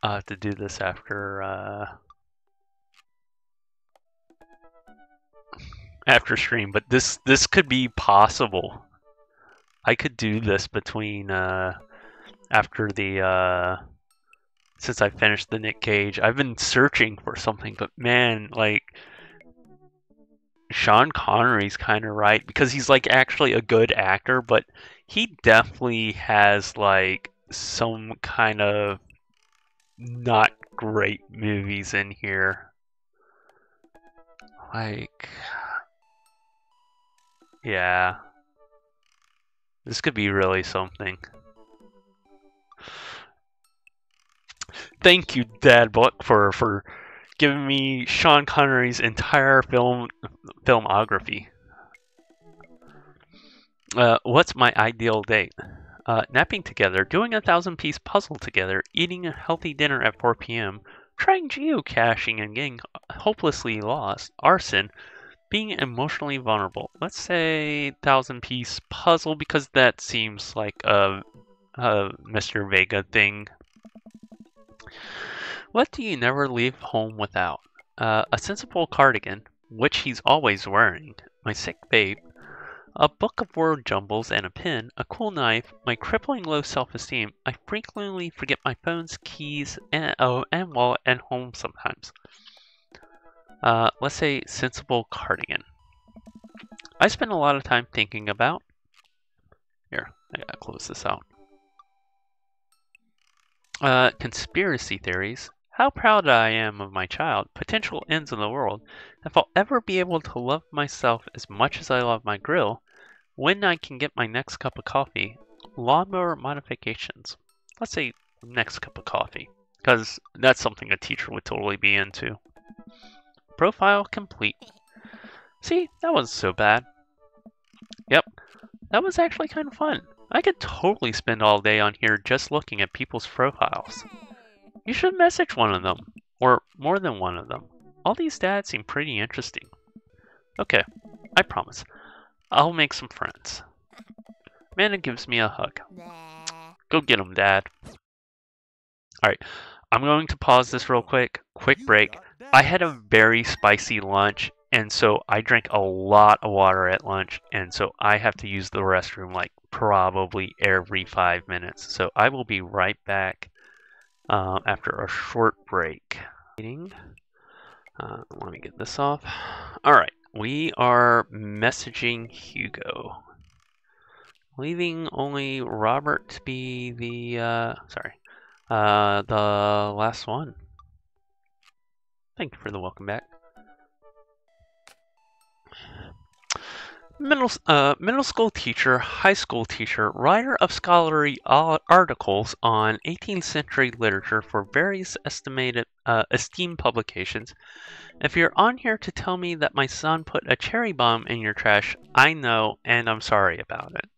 I'll have to do this after stream, but this could be possible. I could do this between after the since I finished the Nick Cage. I've been searching for something, but man, like Sean Connery's kind of right because he's like actually a good actor, but he definitely has like some kind of not great movies in here. Like, yeah, this could be really something. Thank you, Dad Buck, for giving me Sean Connery's entire filmography. What's my ideal date? Napping together, doing a 1,000-piece puzzle together, eating a healthy dinner at 4 p.m., trying geocaching and getting hopelessly lost, arson, being emotionally vulnerable. Let's say 1,000-piece puzzle because that seems like a Mr. Vega thing. What do you never leave home without? A sensible cardigan, which he's always wearing, my sick babe, a book of word jumbles and a pen, a cool knife, my crippling low self-esteem. I frequently forget my phone's keys and wallet at home sometimes. Let's say sensible cardigan. I spend a lot of time thinking about... Here, I gotta close this out. Conspiracy theories. How proud I am of my child. Potential ends in the world. If I'll ever be able to love myself as much as I love my grill. When I can get my next cup of coffee. Lawnmower modifications. Let's say next cup of coffee. Because that's something a teacher would totally be into. Profile complete. See, that wasn't so bad. Yep, that was actually kind of fun. I could totally spend all day on here just looking at people's profiles. You should message one of them, or more than one of them. All these dads seem pretty interesting. Okay, I promise. I'll make some friends. Amanda gives me a hug. Go get him, Dad. Alright, I'm going to pause this real quick. Quick break. I had a very spicy lunch, and so I drank a lot of water at lunch, and so I have to use the restroom like probably every 5 minutes. So I will be right back after a short break. Let me get this off. Alright, we are messaging Hugo. Leaving only Robert to be the, the last one. Thank you for the welcome back. Middle school teacher, high school teacher, writer of scholarly articles on 18th century literature for various esteemed publications. If you're on here to tell me that my son put a cherry bomb in your trash, I know, and I'm sorry about it.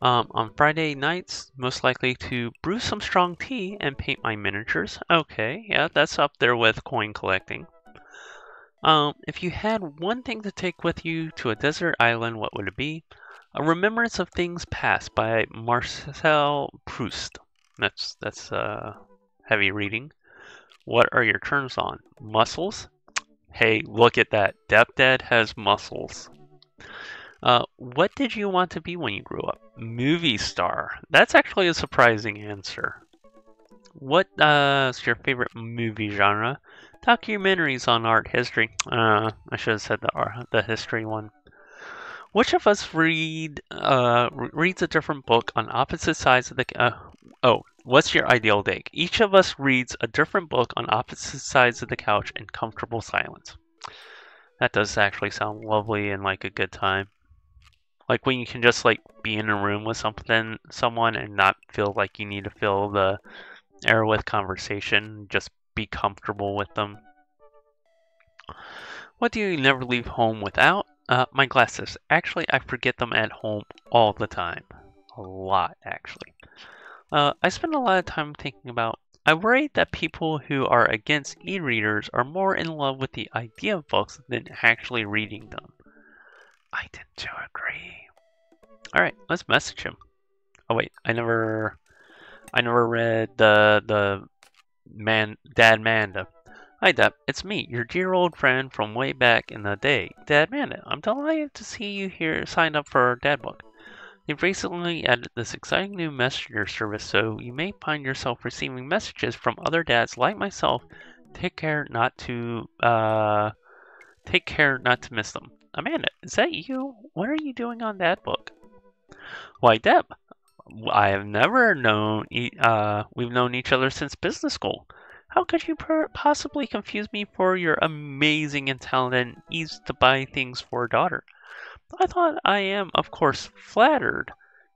On Friday nights, most likely to brew some strong tea and paint my miniatures. Okay, yeah, that's up there with coin collecting. If you had one thing to take with you to a desert island, what would it be? A Remembrance of Things Past by Marcel Proust. That's heavy reading. What are your turns on? Muscles? Hey, look at that. Dead has muscles. What did you want to be when you grew up? Movie star. That's actually a surprising answer. What is your favorite movie genre? Documentaries on art history. I should have said the history one. Which of us reads a different book on opposite sides of the what's your ideal date? Each of us reads a different book on opposite sides of the couch in comfortable silence. That does actually sound lovely and like a good time. Like when you can just like be in a room with someone and not feel like you need to fill the air with conversation, just be comfortable with them. What do you never leave home without? My glasses. Actually, I forget them at home all the time. A lot, actually. I spend a lot of time thinking about. I worry that people who are against e-readers are more in love with the idea of books than actually reading them. I tend to agree. Alright, let's message him. Oh wait, I never read the Dad Manda. Hi Dad, it's me, your dear old friend from way back in the day, Dad Manda. I'm delighted to see you here signed up for our Dad book. They've recently added this exciting new messenger service, so you may find yourself receiving messages from other dads like myself. Take care not to miss them. Amanda, is that you? What are you doing on that book? Why, Deb, I have never known. We've known each other since business school. How could you possibly confuse me for your amazing and talented and easy to buy things for daughter? I thought I am, of course, flattered.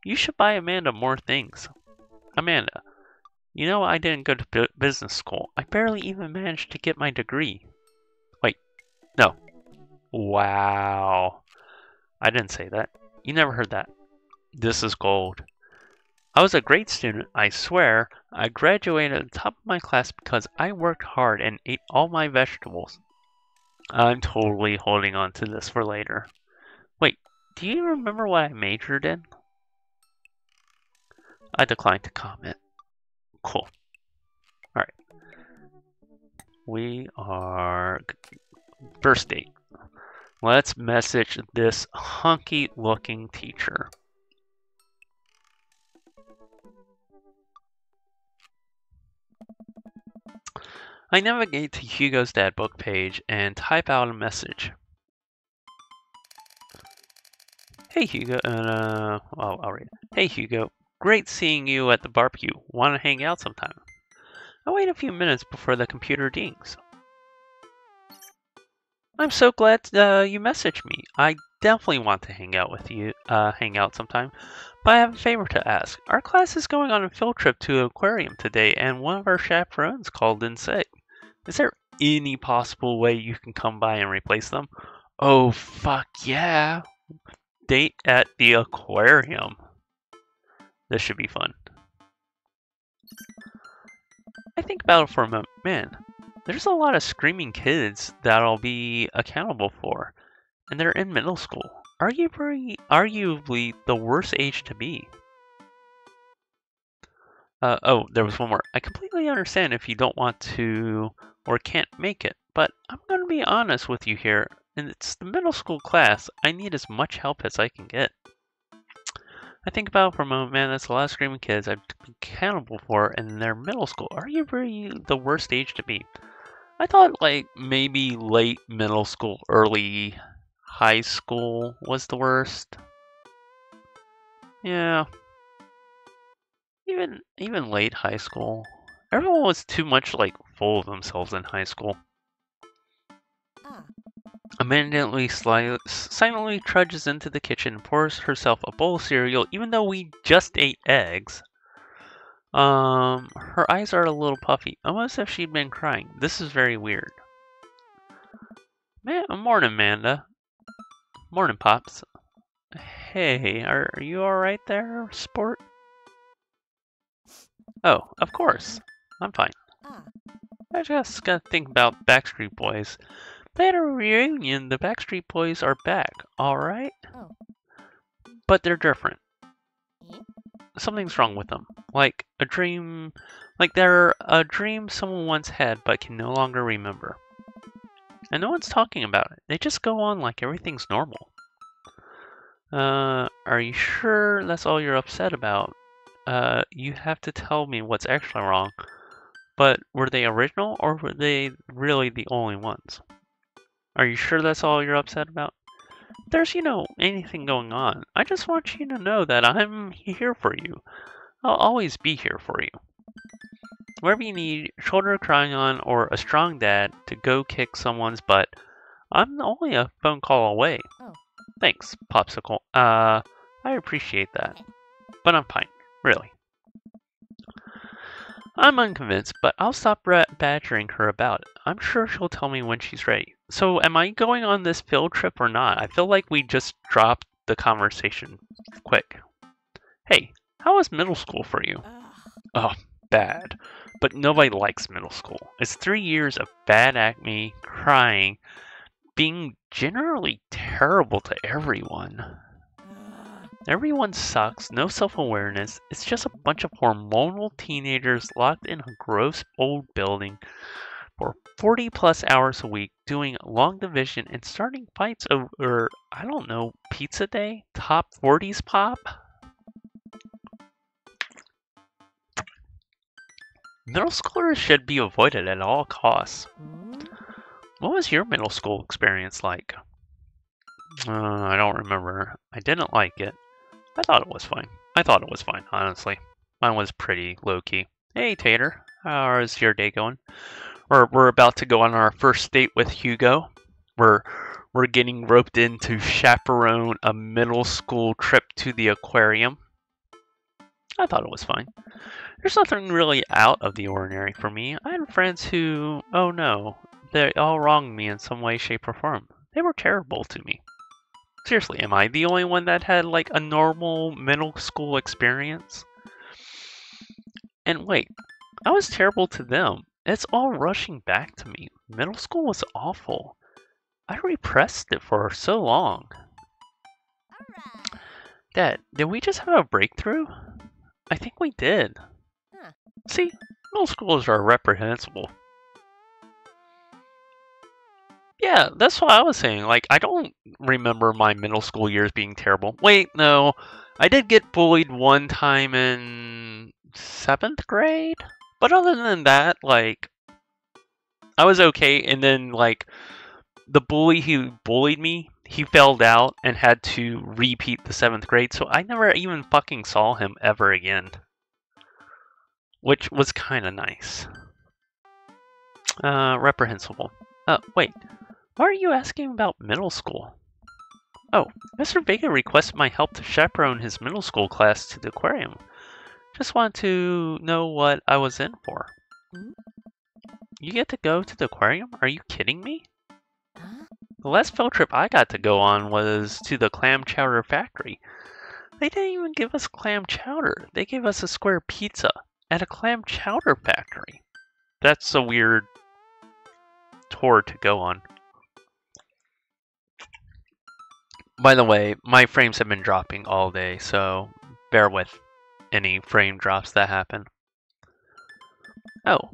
You should buy Amanda more things. Amanda, you know I didn't go to business school. I barely even managed to get my degree. Wait, no. Wow. I didn't say that. You never heard that. This is gold. I was a great student, I swear. I graduated at the top of my class because I worked hard and ate all my vegetables. I'm totally holding on to this for later. Wait, do you remember what I majored in? I declined to comment. Cool. Alright. We are... First date. Let's message this hunky-looking teacher. I navigate to Hugo's Dad book page and type out a message. Hey Hugo, I'll read it. Hey Hugo, great seeing you at the barbecue. Want to hang out sometime? I wait a few minutes before the computer dings. I'm so glad you messaged me. I definitely want to hang out sometime. But I have a favor to ask. Our class is going on a field trip to an aquarium today, and one of our chaperones called in sick. Is there any possible way you can come by and replace them? Oh, fuck yeah. Date at the aquarium. This should be fun. I think about it for a moment. Man, there's a lot of screaming kids that I'll be accountable for. And they're in middle school. Arguably the worst age to be. Oh, there was one more. I completely understand if you don't want to or can't make it, but I'm going to be honest with you here. And it's the middle school class. I need as much help as I can get. I think about it for a moment, man, that's a lot of screaming kids I'd be accountable for in their middle school. Arguably the worst age to be. I thought like maybe late middle school, early high school was the worst. Yeah. Even late high school. Everyone was too much like full of themselves in high school. Amanda silently trudges into the kitchen and pours herself a bowl of cereal, even though we just ate eggs. Her eyes are a little puffy, almost as if she'd been crying. This is very weird. Morning, Amanda. Morning, Pops. Hey, are you alright there, sport? Oh, of course. I'm fine. I just gotta think about Backstreet Boys. They had a reunion. The Backstreet Boys are back, alright? But they're different. Something's wrong with them. Like a dream. Like they're a dream someone once had but can no longer remember. And no one's talking about it. They just go on like everything's normal. Are you sure that's all you're upset about? You have to tell me what's actually wrong. but were they original or were they really the only ones? Are you sure that's all you're upset about? If there's, anything going on, I just want you to know that I'm here for you. I'll always be here for you. Wherever you need a shoulder to cry on or a strong dad to go kick someone's butt, I'm only a phone call away. Oh. Thanks, Popsicle. I appreciate that. But I'm fine, really. I'm unconvinced, but I'll stop badgering her about it. I'm sure she'll tell me when she's ready. So, am I going on this field trip or not? I feel like we just dropped the conversation quick. Hey, how was middle school for you? Oh, bad. But nobody likes middle school. It's 3 years of bad acne, crying, being generally terrible to everyone. Everyone sucks, no self-awareness. It's just a bunch of hormonal teenagers locked in a gross old building for 40 plus hours a week doing long division and starting fights over, I don't know, pizza day? Top 40s pop? Middle schoolers should be avoided at all costs. What was your middle school experience like? I don't remember. I didn't like it. I thought it was fine. Honestly. Mine was pretty low-key. Hey, Tater. How's your day going? We're about to go on our first date with Hugo. We're getting roped in to chaperone a middle school trip to the aquarium. I thought it was fine. There's nothing really out of the ordinary for me. I had friends who, oh no, they all wronged me in some way, shape, or form. They were terrible to me. Seriously, am I the only one that had like a normal middle school experience? And wait, I was terrible to them. It's all rushing back to me. Middle school was awful. I repressed it for so long. Dad, did we just have a breakthrough? I think we did. Huh. See, middle schools are reprehensible. Yeah, that's what I was saying. Like, I don't remember my middle school years being terrible. Wait, no. I did get bullied one time in 7th grade. But other than that, like, I was okay. And then, like, the bully who bullied me, he failed out and had to repeat the 7th grade. So I never even fucking saw him ever again. Which was kind of nice. Reprehensible. Wait. Why are you asking about middle school? Oh, Mr. Vega requested my help to chaperone his middle school class to the aquarium. Just wanted to know what I was in for. You get to go to the aquarium? Are you kidding me? The last field trip I got to go on was to the clam chowder factory. They didn't even give us clam chowder. They gave us a square pizza at a clam chowder factory. That's a weird tour to go on. By the way, my frames have been dropping all day, so bear with any frame drops that happen. Oh,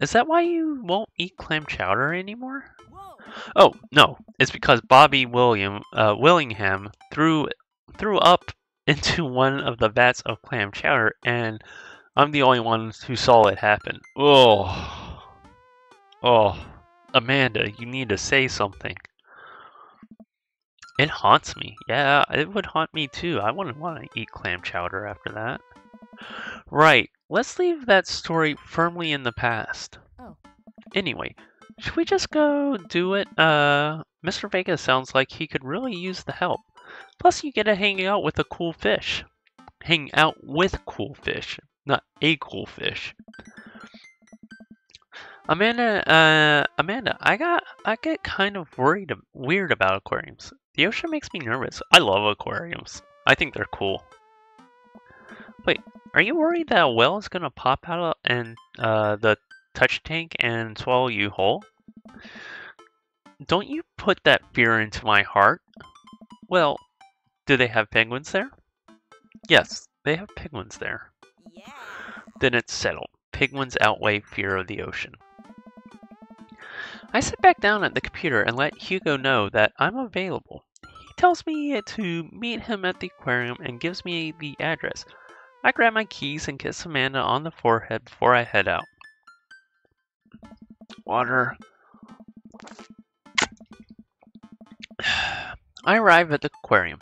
is that why you won't eat clam chowder anymore? Oh, no, it's because Bobby Willingham threw up into one of the vats of clam chowder, and I'm the only one who saw it happen. Oh, Amanda, you need to say something. It haunts me. Yeah, it would haunt me too. I wouldn't want to eat clam chowder after that. Right, let's leave that story firmly in the past. Oh. Anyway, should we just go do it? Mr. Vega sounds like he could really use the help. Plus, you get to hang out with a cool fish. Hang out with cool fish, not a cool fish. Amanda, I get kind of weird about aquariums. The ocean makes me nervous. I love aquariums. I think they're cool. Wait, are you worried that a whale is gonna pop out and the touch tank and swallow you whole? Don't you put that fear into my heart. Well, do they have penguins there? Yes, they have penguins there. Yeah. Then it's settled. Penguins outweigh fear of the ocean. I sit back down at the computer and let Hugo know that I'm available. He tells me to meet him at the aquarium and gives me the address. I grab my keys and kiss Amanda on the forehead before I head out. Water. I arrive at the aquarium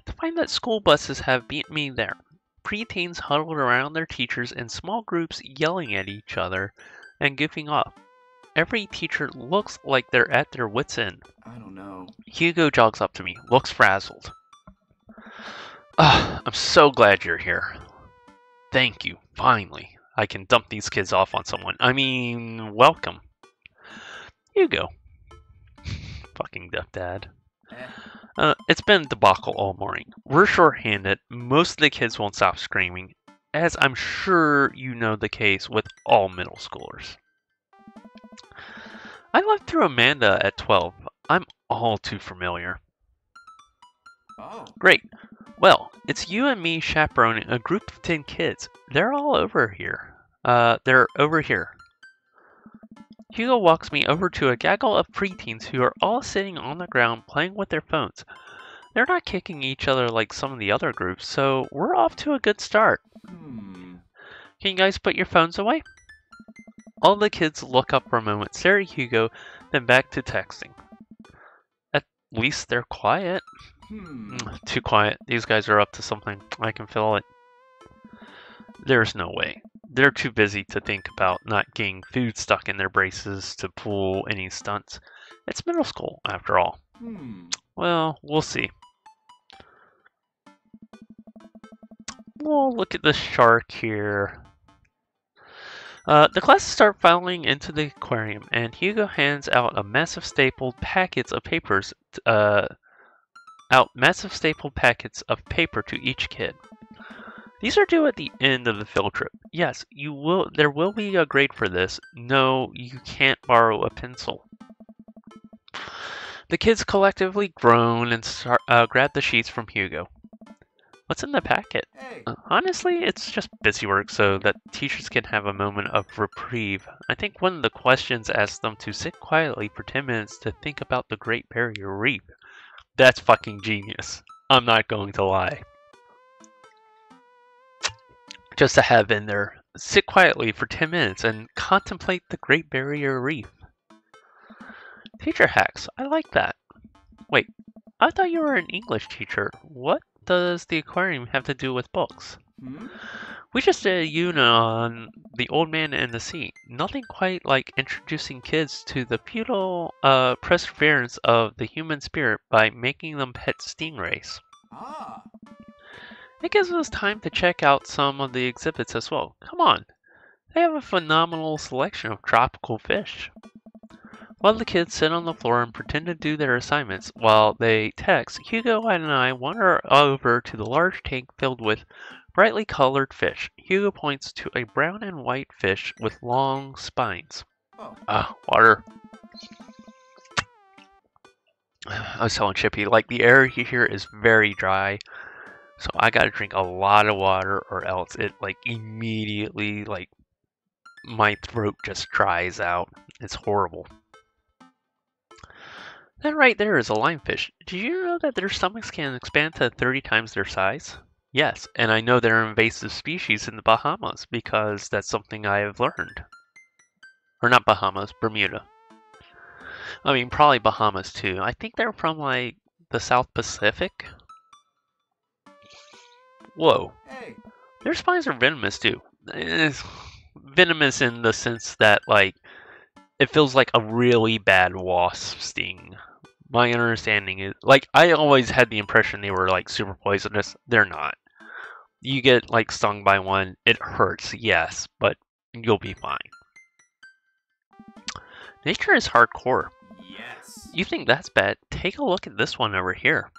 to find that school buses have beat me there. Preteens huddled around their teachers in small groups yelling at each other and goofing off. Every teacher looks like they're at their wits' end. I don't know. Hugo jogs up to me, looks frazzled. I'm so glad you're here. Thank you, finally. I can dump these kids off on someone. I mean, welcome. Hugo. Fucking deaf dad. It's been a debacle all morning. We're short-handed. Most of the kids won't stop screaming, as I'm sure you know the case with all middle schoolers. I lived through Amanda at 12. I'm all too familiar. Oh. Great. Well, it's you and me chaperoning a group of 10 kids. They're all over here. They're over here. Hugo walks me over to a gaggle of preteens who are all sitting on the ground playing with their phones. They're not kicking each other like some of the other groups, so we're off to a good start. Can you guys put your phones away? All the kids look up for a moment, stare at Hugo, then back to texting. At least they're quiet. Too quiet. These guys are up to something. I can feel it. There's no way. They're too busy to think about not getting food stuck in their braces to pull any stunts. It's middle school, after all. Well, we'll see. Well, look at the shark here. The classes start filing into the aquarium, and Hugo hands out massive stapled packets of paper to each kid. These are due at the end of the field trip. Yes, there will be a grade for this. No, you can't borrow a pencil. The kids collectively groan and grab the sheets from Hugo. What's in the packet? Hey. Honestly, it's just busy work so that teachers can have a moment of reprieve. I think one of the questions asks them to sit quietly for 10 minutes to think about the Great Barrier Reef. That's fucking genius. I'm not going to lie. Just to have in there, sit quietly for 10 minutes and contemplate the Great Barrier Reef. Teacher hacks, I like that. Wait, I thought you were an English teacher. What does the aquarium have to do with books? We just did a unit on The Old Man and the Sea. Nothing quite like introducing kids to the futile perseverance of the human spirit by making them pet stingrays. It gives us time to check out some of the exhibits as well. Come on, they have a phenomenal selection of tropical fish. While the kids sit on the floor and pretend to do their assignments while they text, Hugo and I wander over to the large tank filled with brightly colored fish. Hugo points to a brown and white fish with long spines. Water. I was telling Chippy, like, the air here is very dry, so I gotta drink a lot of water or else it, like, immediately, like, my throat just dries out. It's horrible. That right there is a lionfish. Did you know that their stomachs can expand to 30 times their size? Yes, and I know they're an invasive species in the Bahamas because that's something I have learned. Or not Bahamas, Bermuda. I mean, probably Bahamas too. I think they're from, like, the South Pacific. Whoa. Hey. Their spines are venomous too. It's venomous in the sense that, like, it feels like a really bad wasp sting. My understanding is, like, I always had the impression they were, like, super poisonous. They're not. You get, like, stung by one, it hurts, yes, but you'll be fine. Nature is hardcore. Yes. You think that's bad? Take a look at this one over here.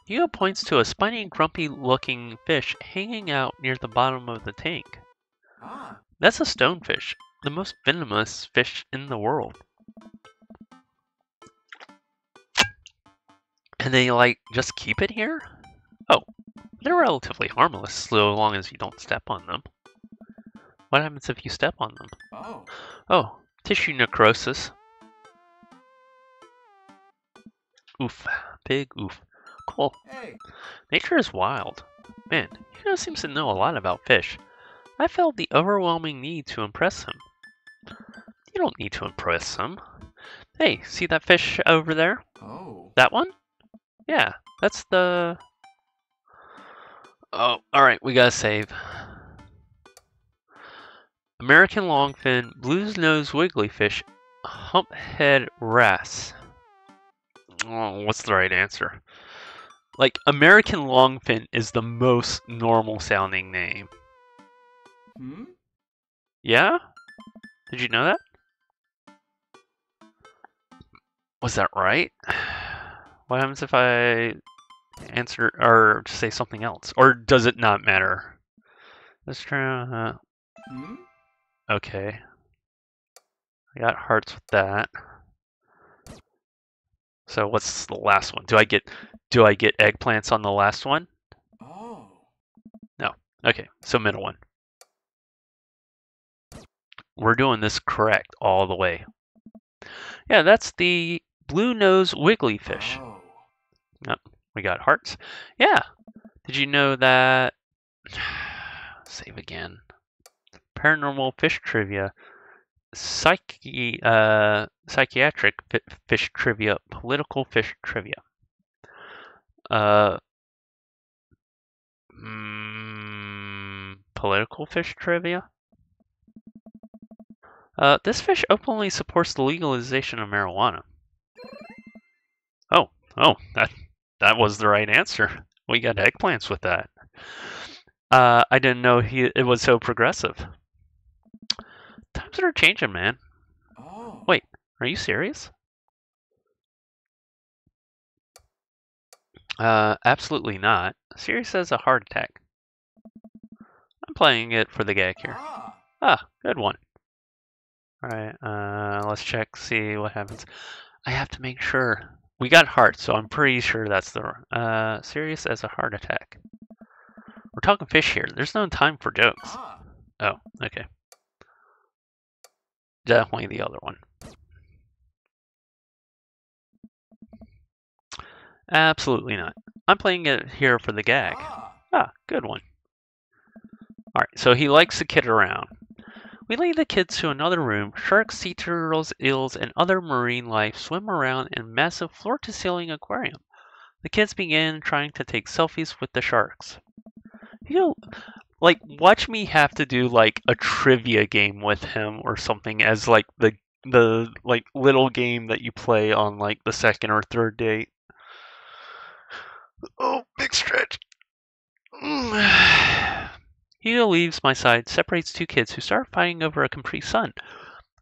Hugo points to a spiny, grumpy-looking fish hanging out near the bottom of the tank. That's a stonefish, the most venomous fish in the world. And they, like, just keep it here? Oh, they're relatively harmless so long as you don't step on them. What happens if you step on them? Oh, tissue necrosis. Oof. Big oof. Cool. Hey. Nature is wild. Man, Hugo seems to know a lot about fish. I felt the overwhelming need to impress him. You don't need to impress them. Hey, see that fish over there? Oh. That one? Yeah, that's the... Oh, alright, we gotta save. American longfin, blues-nosed wigglyfish, humphead wrasse. Oh, what's the right answer? Like, American longfin is the most normal sounding name. Hmm? Yeah? Did you know that? Was that right? What happens if I answer or say something else? Or does it not matter? Let's try. Hmm? Okay. I got hearts with that. So what's the last one? Do I get eggplants on the last one? Oh. No. Okay, so middle one. We're doing this correct all the way. Yeah, that's the blue nose wigglyfish. Oh. Yep, we got hearts. Yeah. Did you know that? Save again. Paranormal fish trivia, psychiatric fish trivia, political fish trivia. Political fish trivia. This fish openly supports the legalization of marijuana. Oh, that was the right answer. We got eggplants with that. I didn't know it was so progressive. Times are changing, man. Oh. Wait, are you serious? Absolutely not. Sirius has a heart attack. I'm playing it for the gag here. Ah, good one. Alright, let's check, see what happens. I have to make sure. We got heart, so I'm pretty sure that's the Sirius has a heart attack. We're talking fish here. There's no time for jokes. Oh, okay. Definitely the other one. Absolutely not. I'm playing it here for the gag. Ah, good one. Alright, so he likes to kid around. We lead the kids to another room. Sharks, sea turtles, eels, and other marine life swim around in a massive floor-to-ceiling aquarium. The kids begin trying to take selfies with the sharks. You know, like, watch me have to do, like, a trivia game with him or something as, like, the like, little game that you play on, like, the second or third date. Oh, big stretch. Hugo leaves my side, separates two kids who start fighting over a Capri Sun.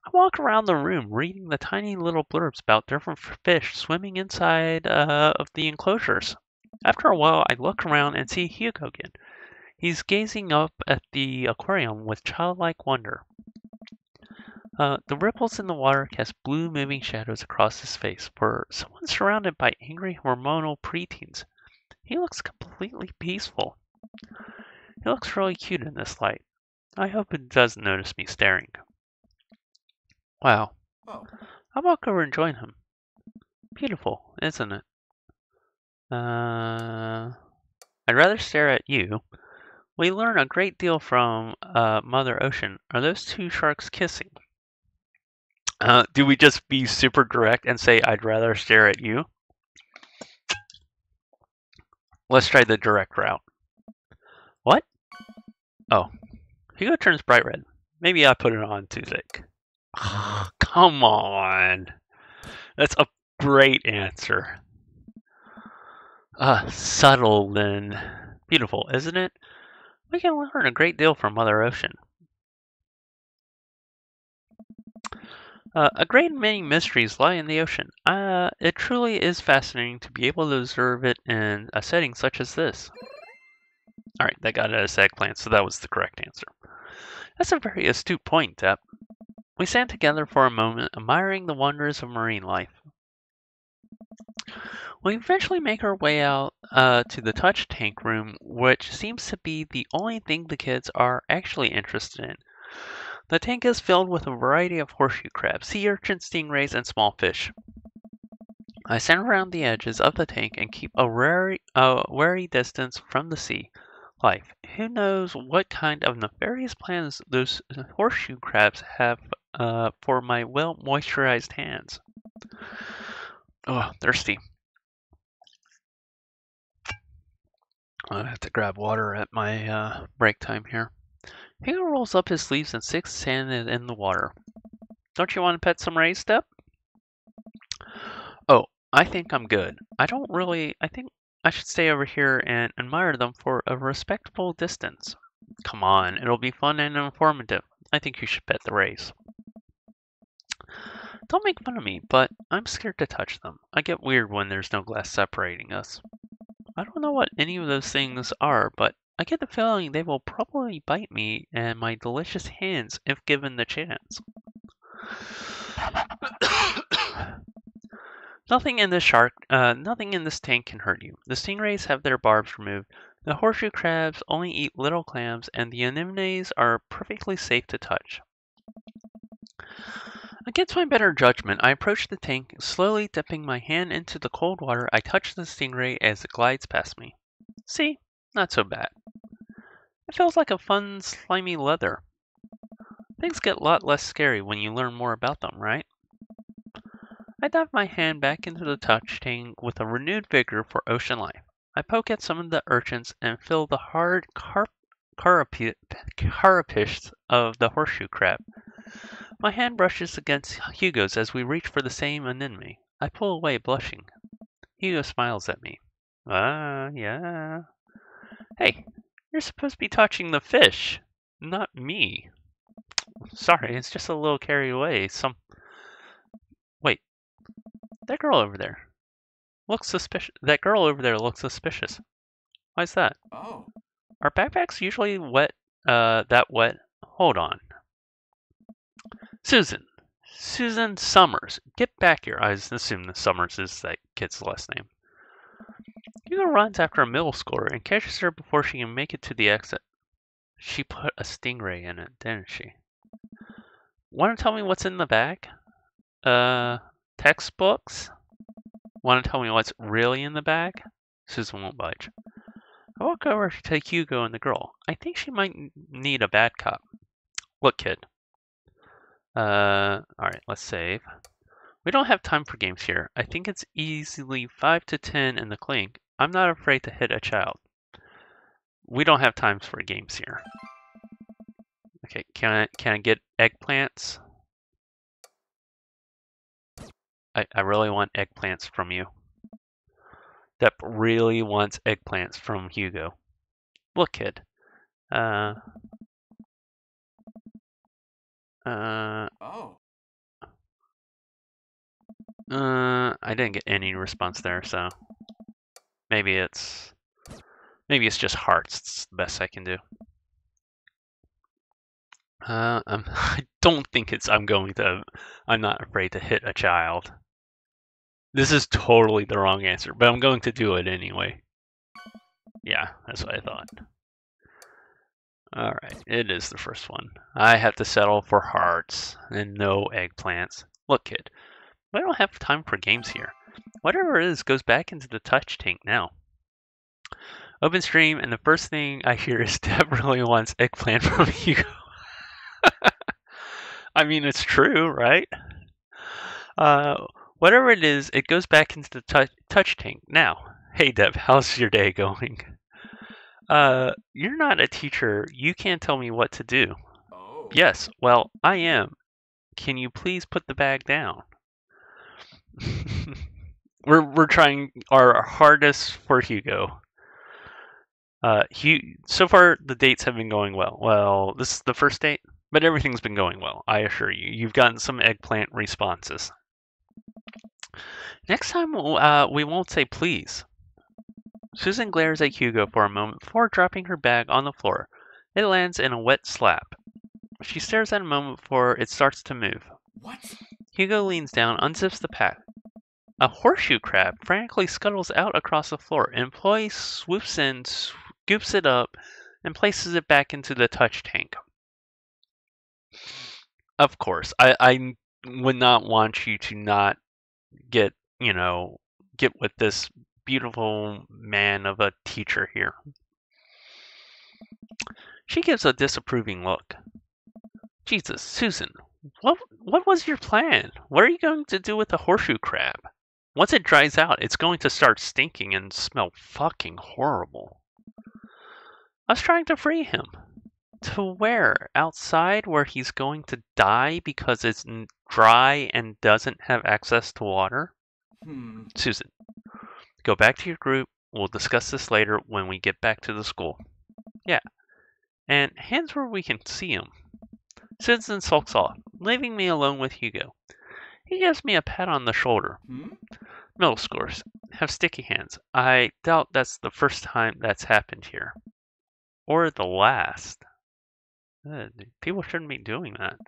I walk around the room reading the tiny little blurbs about different fish swimming inside of the enclosures. After a while, I look around and see Hugo again. He's gazing up at the aquarium with childlike wonder. The ripples in the water cast blue moving shadows across his face. For someone surrounded by angry hormonal preteens, he looks completely peaceful. He looks really cute in this light. I hope it doesn't notice me staring. Wow. Oh. I'll walk over and join him. Beautiful, isn't it? I'd rather stare at you. We learn a great deal from Mother Ocean. Are those two sharks kissing? Do we just be super direct and say, I'd rather stare at you? Let's try the direct route. What? Oh. Hugo turns bright red. Maybe I put it on too thick. Come on. That's a great answer. Subtle then. Beautiful, isn't it? We can learn a great deal from Mother Ocean. A great many mysteries lie in the ocean. It truly is fascinating to be able to observe it in a setting such as this. Alright, that got us eggplant, so that was the correct answer. That's a very astute point, Depp. We stand together for a moment, admiring the wonders of marine life. We eventually make our way out to the touch tank room, which seems to be the only thing the kids are actually interested in. The tank is filled with a variety of horseshoe crabs, sea urchins, stingrays, and small fish. I stand around the edges of the tank and keep a wary distance from the sea life. Who knows what kind of nefarious plans those horseshoe crabs have for my well-moisturized hands. Oh, thirsty. I have to grab water at my break time here. Hugo rolls up his sleeves and sticks his hand in the water. Don't you want to pet some rays, Step? Oh, I think I'm good. I think I should stay over here and admire them for a respectable distance. Come on, it'll be fun and informative. I think you should pet the rays. Don't make fun of me, but I'm scared to touch them. I get weird when there's no glass separating us. I don't know what any of those things are, but I get the feeling they will probably bite me and my delicious hands if given the chance. Nothing in this tank can hurt you. The stingrays have their barbs removed. The horseshoe crabs only eat little clams, and the anemones are perfectly safe to touch. Against my better judgment, I approach the tank, slowly dipping my hand into the cold water. I touch the stingray as it glides past me. See? Not so bad. It feels like a fun, slimy leather. Things get a lot less scary when you learn more about them, right? I dive my hand back into the touch tank with a renewed vigor for ocean life. I poke at some of the urchins and feel the hard carapace of the horseshoe crab. My hand brushes against Hugo's as we reach for the same anemone. I pull away, blushing. Hugo smiles at me. Ah, yeah. Hey, you're supposed to be touching the fish, not me. Sorry, it's just a little carried away. Wait, that girl over there looks suspicious. Why's that? Oh. Are backpacks usually that wet? Hold on. Susan Summers. Get back here. I assume the Summers is that kid's last name. Hugo runs after a middle schooler and catches her before she can make it to the exit. She put a stingray in it, didn't she? Want to tell me what's in the bag? Textbooks? Want to tell me what's really in the bag? Susan won't budge. I walk over to Hugo and the girl. I think she might need a bad cop. Look, kid. Alright, let's save. We don't have time for games here. I think it's easily 5 to 10 in the clink. I'm not afraid to hit a child. We don't have time for games here. Okay, can I get eggplants? I really want eggplants from you. Depp really wants eggplants from Hugo. Look, kid. Oh. I didn't get any response there, so maybe it's just hearts. It's the best I can do. I don't think it's I'm not afraid to hit a child. This is totally the wrong answer, but I'm going to do it anyway. Yeah, that's what I thought. Alright, it is the first one. I have to settle for hearts and no eggplants. Look, kid, we don't have time for games here. Whatever it is goes back into the touch tank now. Open stream, and the first thing I hear is Deb really wants eggplant from Hugo. I mean, it's true, right? Whatever it is, it goes back into the touch tank now. Hey, Deb, how's your day going? You're not a teacher. You can't tell me what to do. Oh. Yes, well, I am. Can you please put the bag down? We're trying our hardest for Hugo. So far the dates have been going well. Well, this is the first date, but everything's been going well. I assure you. You've gotten some eggplant responses. Next time, we won't say please. Susan glares at Hugo for a moment before dropping her bag on the floor. It lands in a wet slap. She stares at a moment before it starts to move. What? Hugo leans down, unzips the pack. A horseshoe crab frantically scuttles out across the floor. An employee swoops in, scoops it up, and places it back into the touch tank. Of course, I would not want you to not get with this beautiful man of a teacher here. She gives a disapproving look. Jesus, Susan, What was your plan? What are you going to do with the horseshoe crab? Once it dries out, it's going to start stinking and smell fucking horrible. I was trying to free him. To where? Outside where he's going to die because it's dry and doesn't have access to water? Susan, go back to your group. We'll discuss this later when we get back to the school. Yeah. And hands where we can see him. Susan sulks off, leaving me alone with Hugo. He gives me a pat on the shoulder. Middle schoolers have sticky hands. I doubt that's the first time that's happened here. Or the last. People shouldn't be doing that.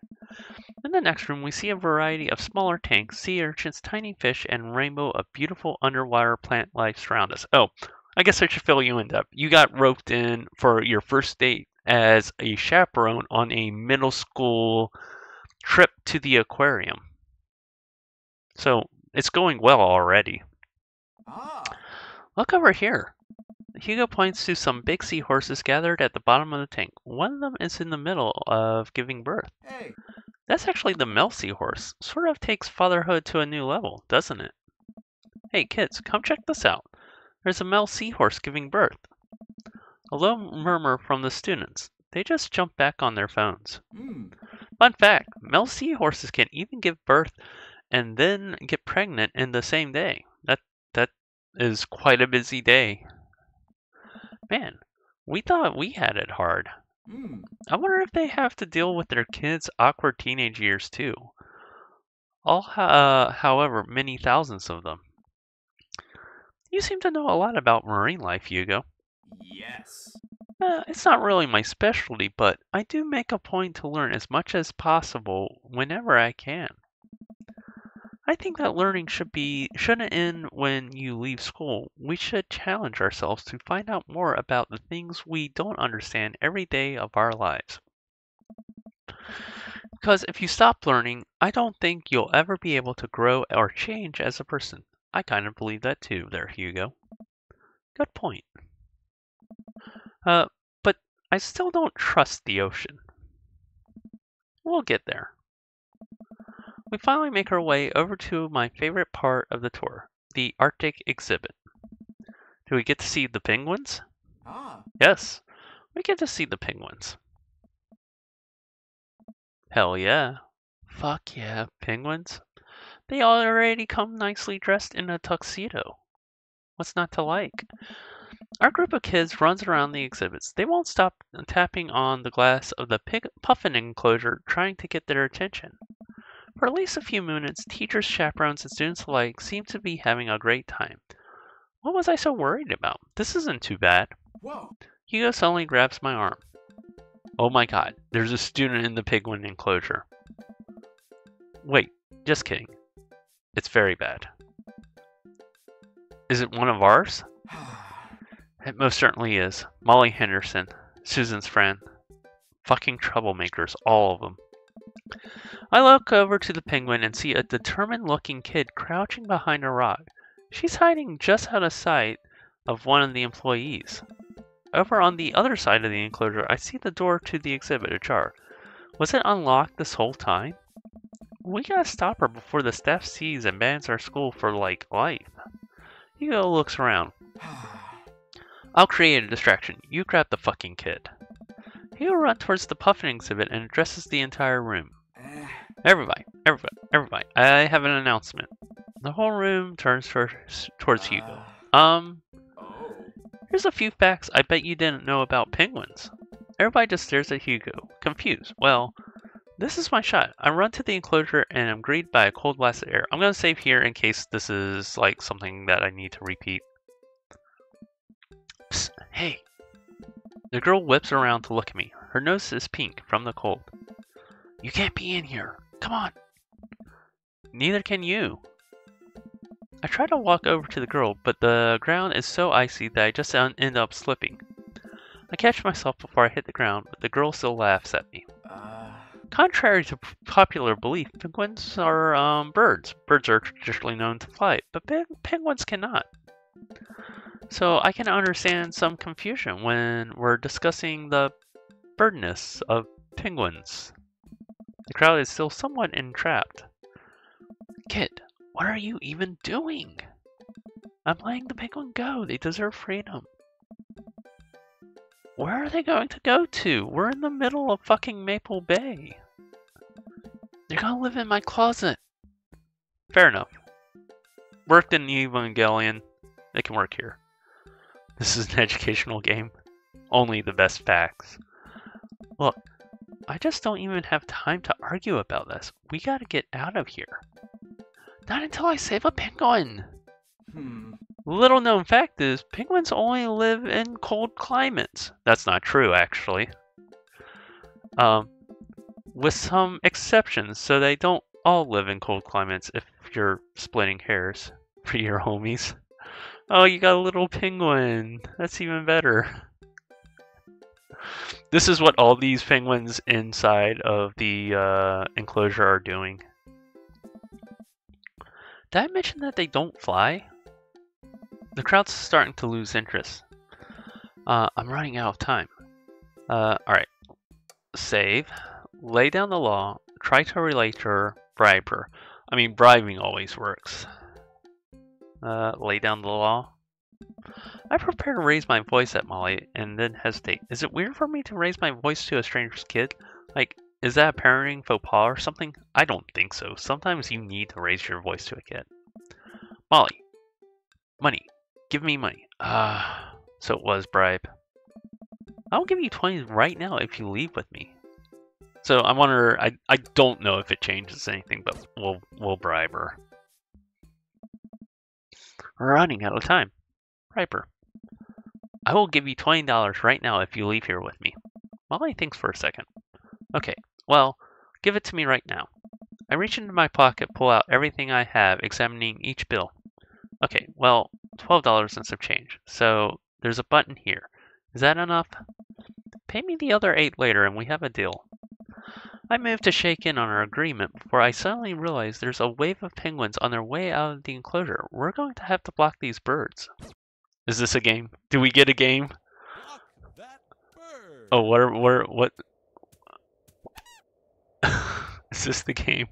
In the next room, we see a variety of smaller tanks, sea urchins, tiny fish, and rainbow of beautiful underwater plant life surround us. Oh, I guess I should fill you in, Deb. You got roped in for your first date as a chaperone on a middle school trip to the aquarium. So it's going well already. Look over here. Hugo points to some big seahorses gathered at the bottom of the tank. One of them is in the middle of giving birth. Hey. That's actually the male seahorse. Sort of takes fatherhood to a new level, doesn't it? Hey kids, come check this out. There's a male seahorse giving birth. A low murmur from the students. They just jump back on their phones. Fun fact, male seahorses can even give birth and then get pregnant in the same day. That is quite a busy day. Man, we thought we had it hard. I wonder if they have to deal with their kids' awkward teenage years too. However, many thousands of them. You seem to know a lot about marine life, Hugo. Yes. It's not really my specialty, but I do make a point to learn as much as possible whenever I can. I think that learning shouldn't end when you leave school. We should challenge ourselves to find out more about the things we don't understand every day of our lives. Because if you stop learning, I don't think you'll ever be able to grow or change as a person. I kind of believe that too, there, Hugo. Good point. But I still don't trust the ocean. We'll get there. We finally make our way over to my favorite part of the tour, the Arctic exhibit. Do we get to see the penguins? Yes, we get to see the penguins. Hell yeah. Fuck yeah, penguins. They already come nicely dressed in a tuxedo. What's not to like? Our group of kids runs around the exhibits. They won't stop tapping on the glass of the puffin enclosure, trying to get their attention. For at least a few minutes, teachers, chaperones, and students alike seem to be having a great time. What was I so worried about? This isn't too bad. Whoa. Hugo suddenly grabs my arm. Oh my god, there's a student in the penguin enclosure. Wait, just kidding. It's very bad. Is it one of ours? It most certainly is. Molly Henderson, Susan's friend. Fucking troublemakers, all of them. I look over to the penguin and see a determined-looking kid crouching behind a rock. She's hiding just out of sight of one of the employees. Over on the other side of the enclosure, I see the door to the exhibit ajar. Was it unlocked this whole time? We gotta stop her before the staff sees and bans our school for, life. Hugo looks around. I'll create a distraction. You grab the fucking kid. Hugo runs towards the puffin exhibit and addresses the entire room. Everybody, I have an announcement. The whole room turns towards Hugo. Here's a few facts I bet you didn't know about penguins. Everybody just stares at Hugo, confused. Well, this is my shot. I run to the enclosure and am greeted by a cold blast of air. I'm going to save here in case this is something that I need to repeat. Psst, hey. The girl whips around to look at me. Her nose is pink from the cold. You can't be in here. Come on. Neither can you. I try to walk over to the girl, but the ground is so icy that I just end up slipping. I catch myself before I hit the ground, but the girl still laughs at me. Contrary to popular belief, penguins are birds. Birds are traditionally known to fly, but penguins cannot. So I can understand some confusion when we're discussing the birdness of penguins. The crowd is still somewhat entrapped. Kid, what are you even doing? I'm letting the penguin go. They deserve freedom. Where are they going to go to? We're in the middle of fucking Maple Bay. They're gonna live in my closet. Fair enough. Worked in Evangelion. They can work here. This is an educational game. Only the best facts. Look, I just don't even have time to argue about this. We gotta get out of here. Not until I save a penguin. Little known fact is, penguins only live in cold climates. That's not true, actually. With some exceptions, so they don't all live in cold climates if you're splitting hairs for your homies. Oh, you got a little penguin. That's even better. This is what all these penguins inside of the enclosure are doing. Did I mention that they don't fly? The crowd's starting to lose interest. I'm running out of time. Alright. Save. Lay down the law. Try to relate to her. Bribe her. I mean, bribing always works. Lay down the law. I prepare to raise my voice at Molly and then hesitate. Is it weird for me to raise my voice to a stranger's kid? Like, is that a parenting faux pas or something? I don't think so. Sometimes you need to raise your voice to a kid. Molly. Money. Give me money. So it was bribe. I'll give you 20 right now if you leave with me. So I wonder, I don't know if it changes anything, but we'll bribe her. We're running out of time. Bribe her. I will give you $20 right now if you leave here with me. Molly thinks for a second. Okay, well, give it to me right now. I reach into my pocket, pull out everything I have, examining each bill. Okay, well, $12 and some change. So there's a button here. Is that enough? Pay me the other 8 later and we have a deal. I move to shake in on our agreement before I suddenly realize there's a wave of penguins on their way out of the enclosure. We're going to have to block these birds. Is this a game? Do we get a game? That bird. Oh, what? Is this the game?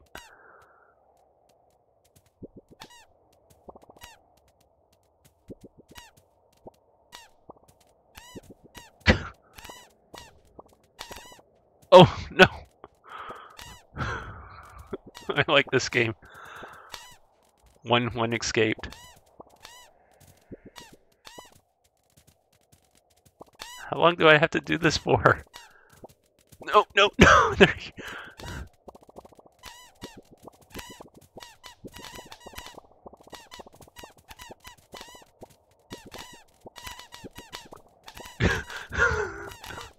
Oh, no. I like this game. One escaped. How long do I have to do this for? No. There you...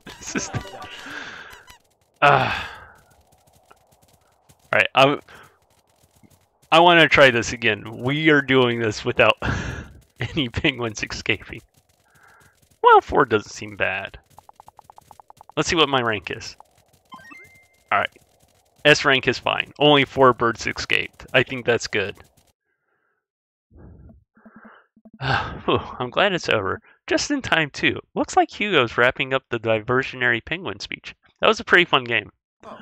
This is... Alright, I want to try this again. We are doing this without any penguins escaping. Well, 4 doesn't seem bad. Let's see what my rank is. Alright. S rank is fine. Only 4 birds escaped. I think that's good. I'm glad it's over. Just in time, too. Looks like Hugo's wrapping up the diversionary penguin speech. That was a pretty fun game. Oh.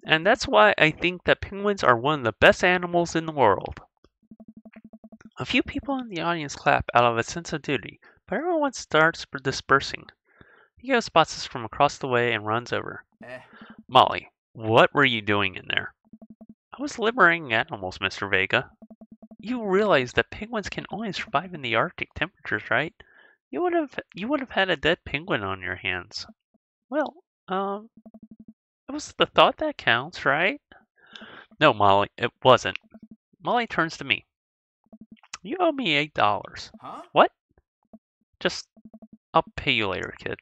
And that's why I think that penguins are one of the best animals in the world. A few people in the audience clap out of a sense of duty, but everyone starts dispersing. Hugo spots us from across the way and runs over. Molly, what were you doing in there? I was liberating animals, Mr. Vega. You realize that penguins can only survive in the Arctic temperatures, right? You would have had a dead penguin on your hands. Well, it was the thought that counts, right? No, Molly, it wasn't. Molly turns to me. You owe me $8. Huh? What? I'll pay you later, kid.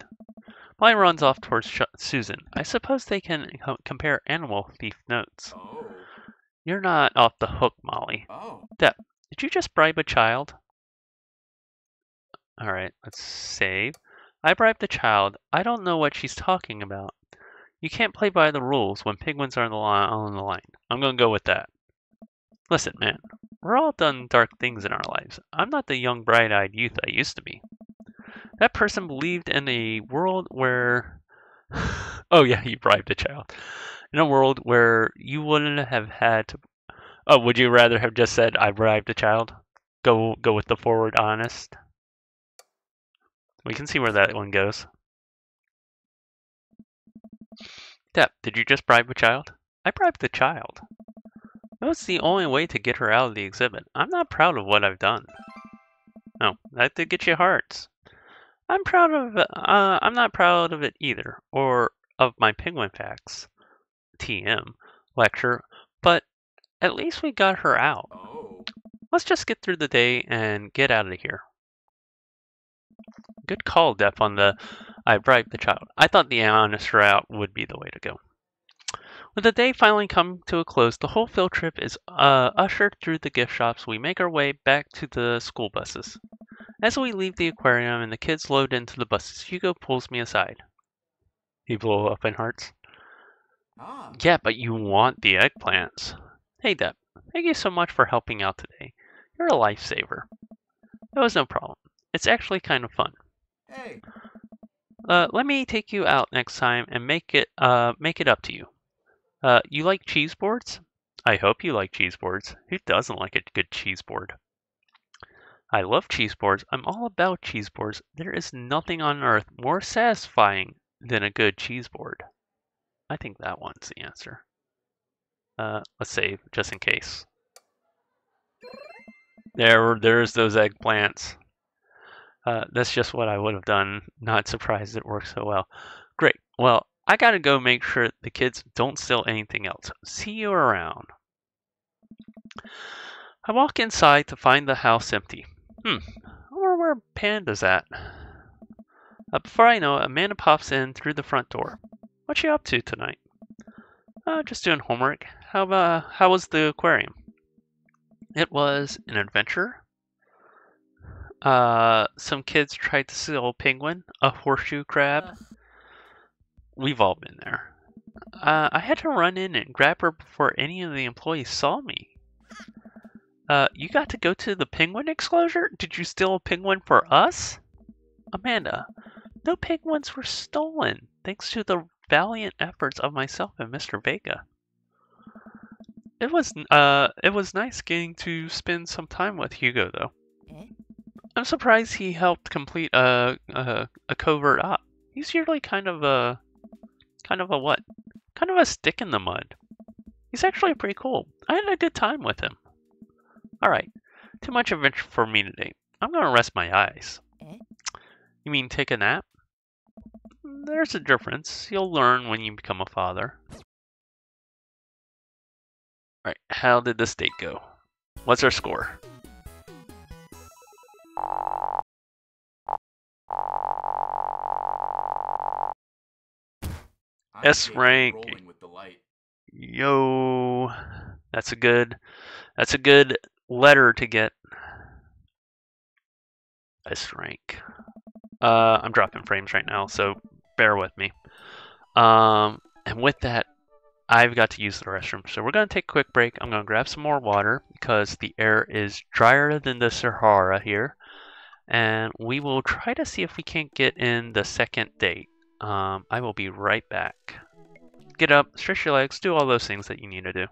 Molly runs off towards Susan. I suppose they can compare animal thief notes. Oh. You're not off the hook, Molly. Oh. Did you just bribe a child? Alright, let's save. I bribed a child. I don't know what she's talking about. You can't play by the rules when penguins are on the line. I'm gonna go with that. Listen, man. We're all done dark things in our lives. I'm not the young, bright-eyed youth I used to be. That person believed in a world where... Oh yeah, you bribed a child. In a world where you wouldn't have had to. Oh, would you rather have just said, I bribed a child? Go with the forward honest. We can see where that one goes. Depp, did you just bribe a child? I bribed the child. That was the only way to get her out of the exhibit. I'm not proud of what I've done. No, that did get you hearts. I'm not proud of it either, or of my penguin facts, TM, lecture, but at least we got her out. Oh. Let's just get through the day and get out of here. Good call, Depp, on the I bribed the child. I thought the honest route would be the way to go. With the day finally come to a close, the whole field trip is ushered through the gift shops. We make our way back to the school buses. As we leave the aquarium and the kids load into the buses, Hugo pulls me aside. He blew up in hearts. Ah. Yeah, but you want the eggplants. Hey, Depp, thank you so much for helping out today. You're a lifesaver. That was no problem. It's actually kind of fun. Hey. Let me take you out next time and make it up to you. You like cheese boards? I hope you like cheese boards. Who doesn't like a good cheese board? I love cheese boards. I'm all about cheese boards. There is nothing on earth more satisfying than a good cheese board. I think that one's the answer. Let's save just in case. There's those eggplants. That's just what I would have done. Not surprised it worked so well. Great. Well, I gotta go make sure the kids don't steal anything else. See you around. I walk inside to find the house empty. I wonder where Panda's at. Before I know it, Amanda pops in through the front door. What you up to tonight? Just doing homework. How was the aquarium? It was an adventure. Some kids tried to steal a penguin, a horseshoe crab. We've all been there. I had to run in and grab her before any of the employees saw me. You got to go to the penguin exclosure? Did you steal a penguin for us? Amanda, no penguins were stolen, thanks to the valiant efforts of myself and Mr. Vega. It was nice getting to spend some time with Hugo, though. I'm surprised he helped complete a covert op. He's usually kind of a what? Kind of a stick in the mud. He's actually pretty cool. I had a good time with him. Alright, too much adventure for me today. I'm gonna rest my eyes. You mean take a nap? There's a difference. You'll learn when you become a father. Alright, how did this date go? What's our score? S rank. Yo, that's a good letter to get. S rank. I'm dropping frames right now, so bear with me. And with that, I've got to use the restroom, so we're gonna take a quick break. I'm gonna grab some more water because the air is drier than the Sahara here, and we will try to see if we can't get in the second date. I will be right back. Get up, stretch your legs, do all those things that you need to do.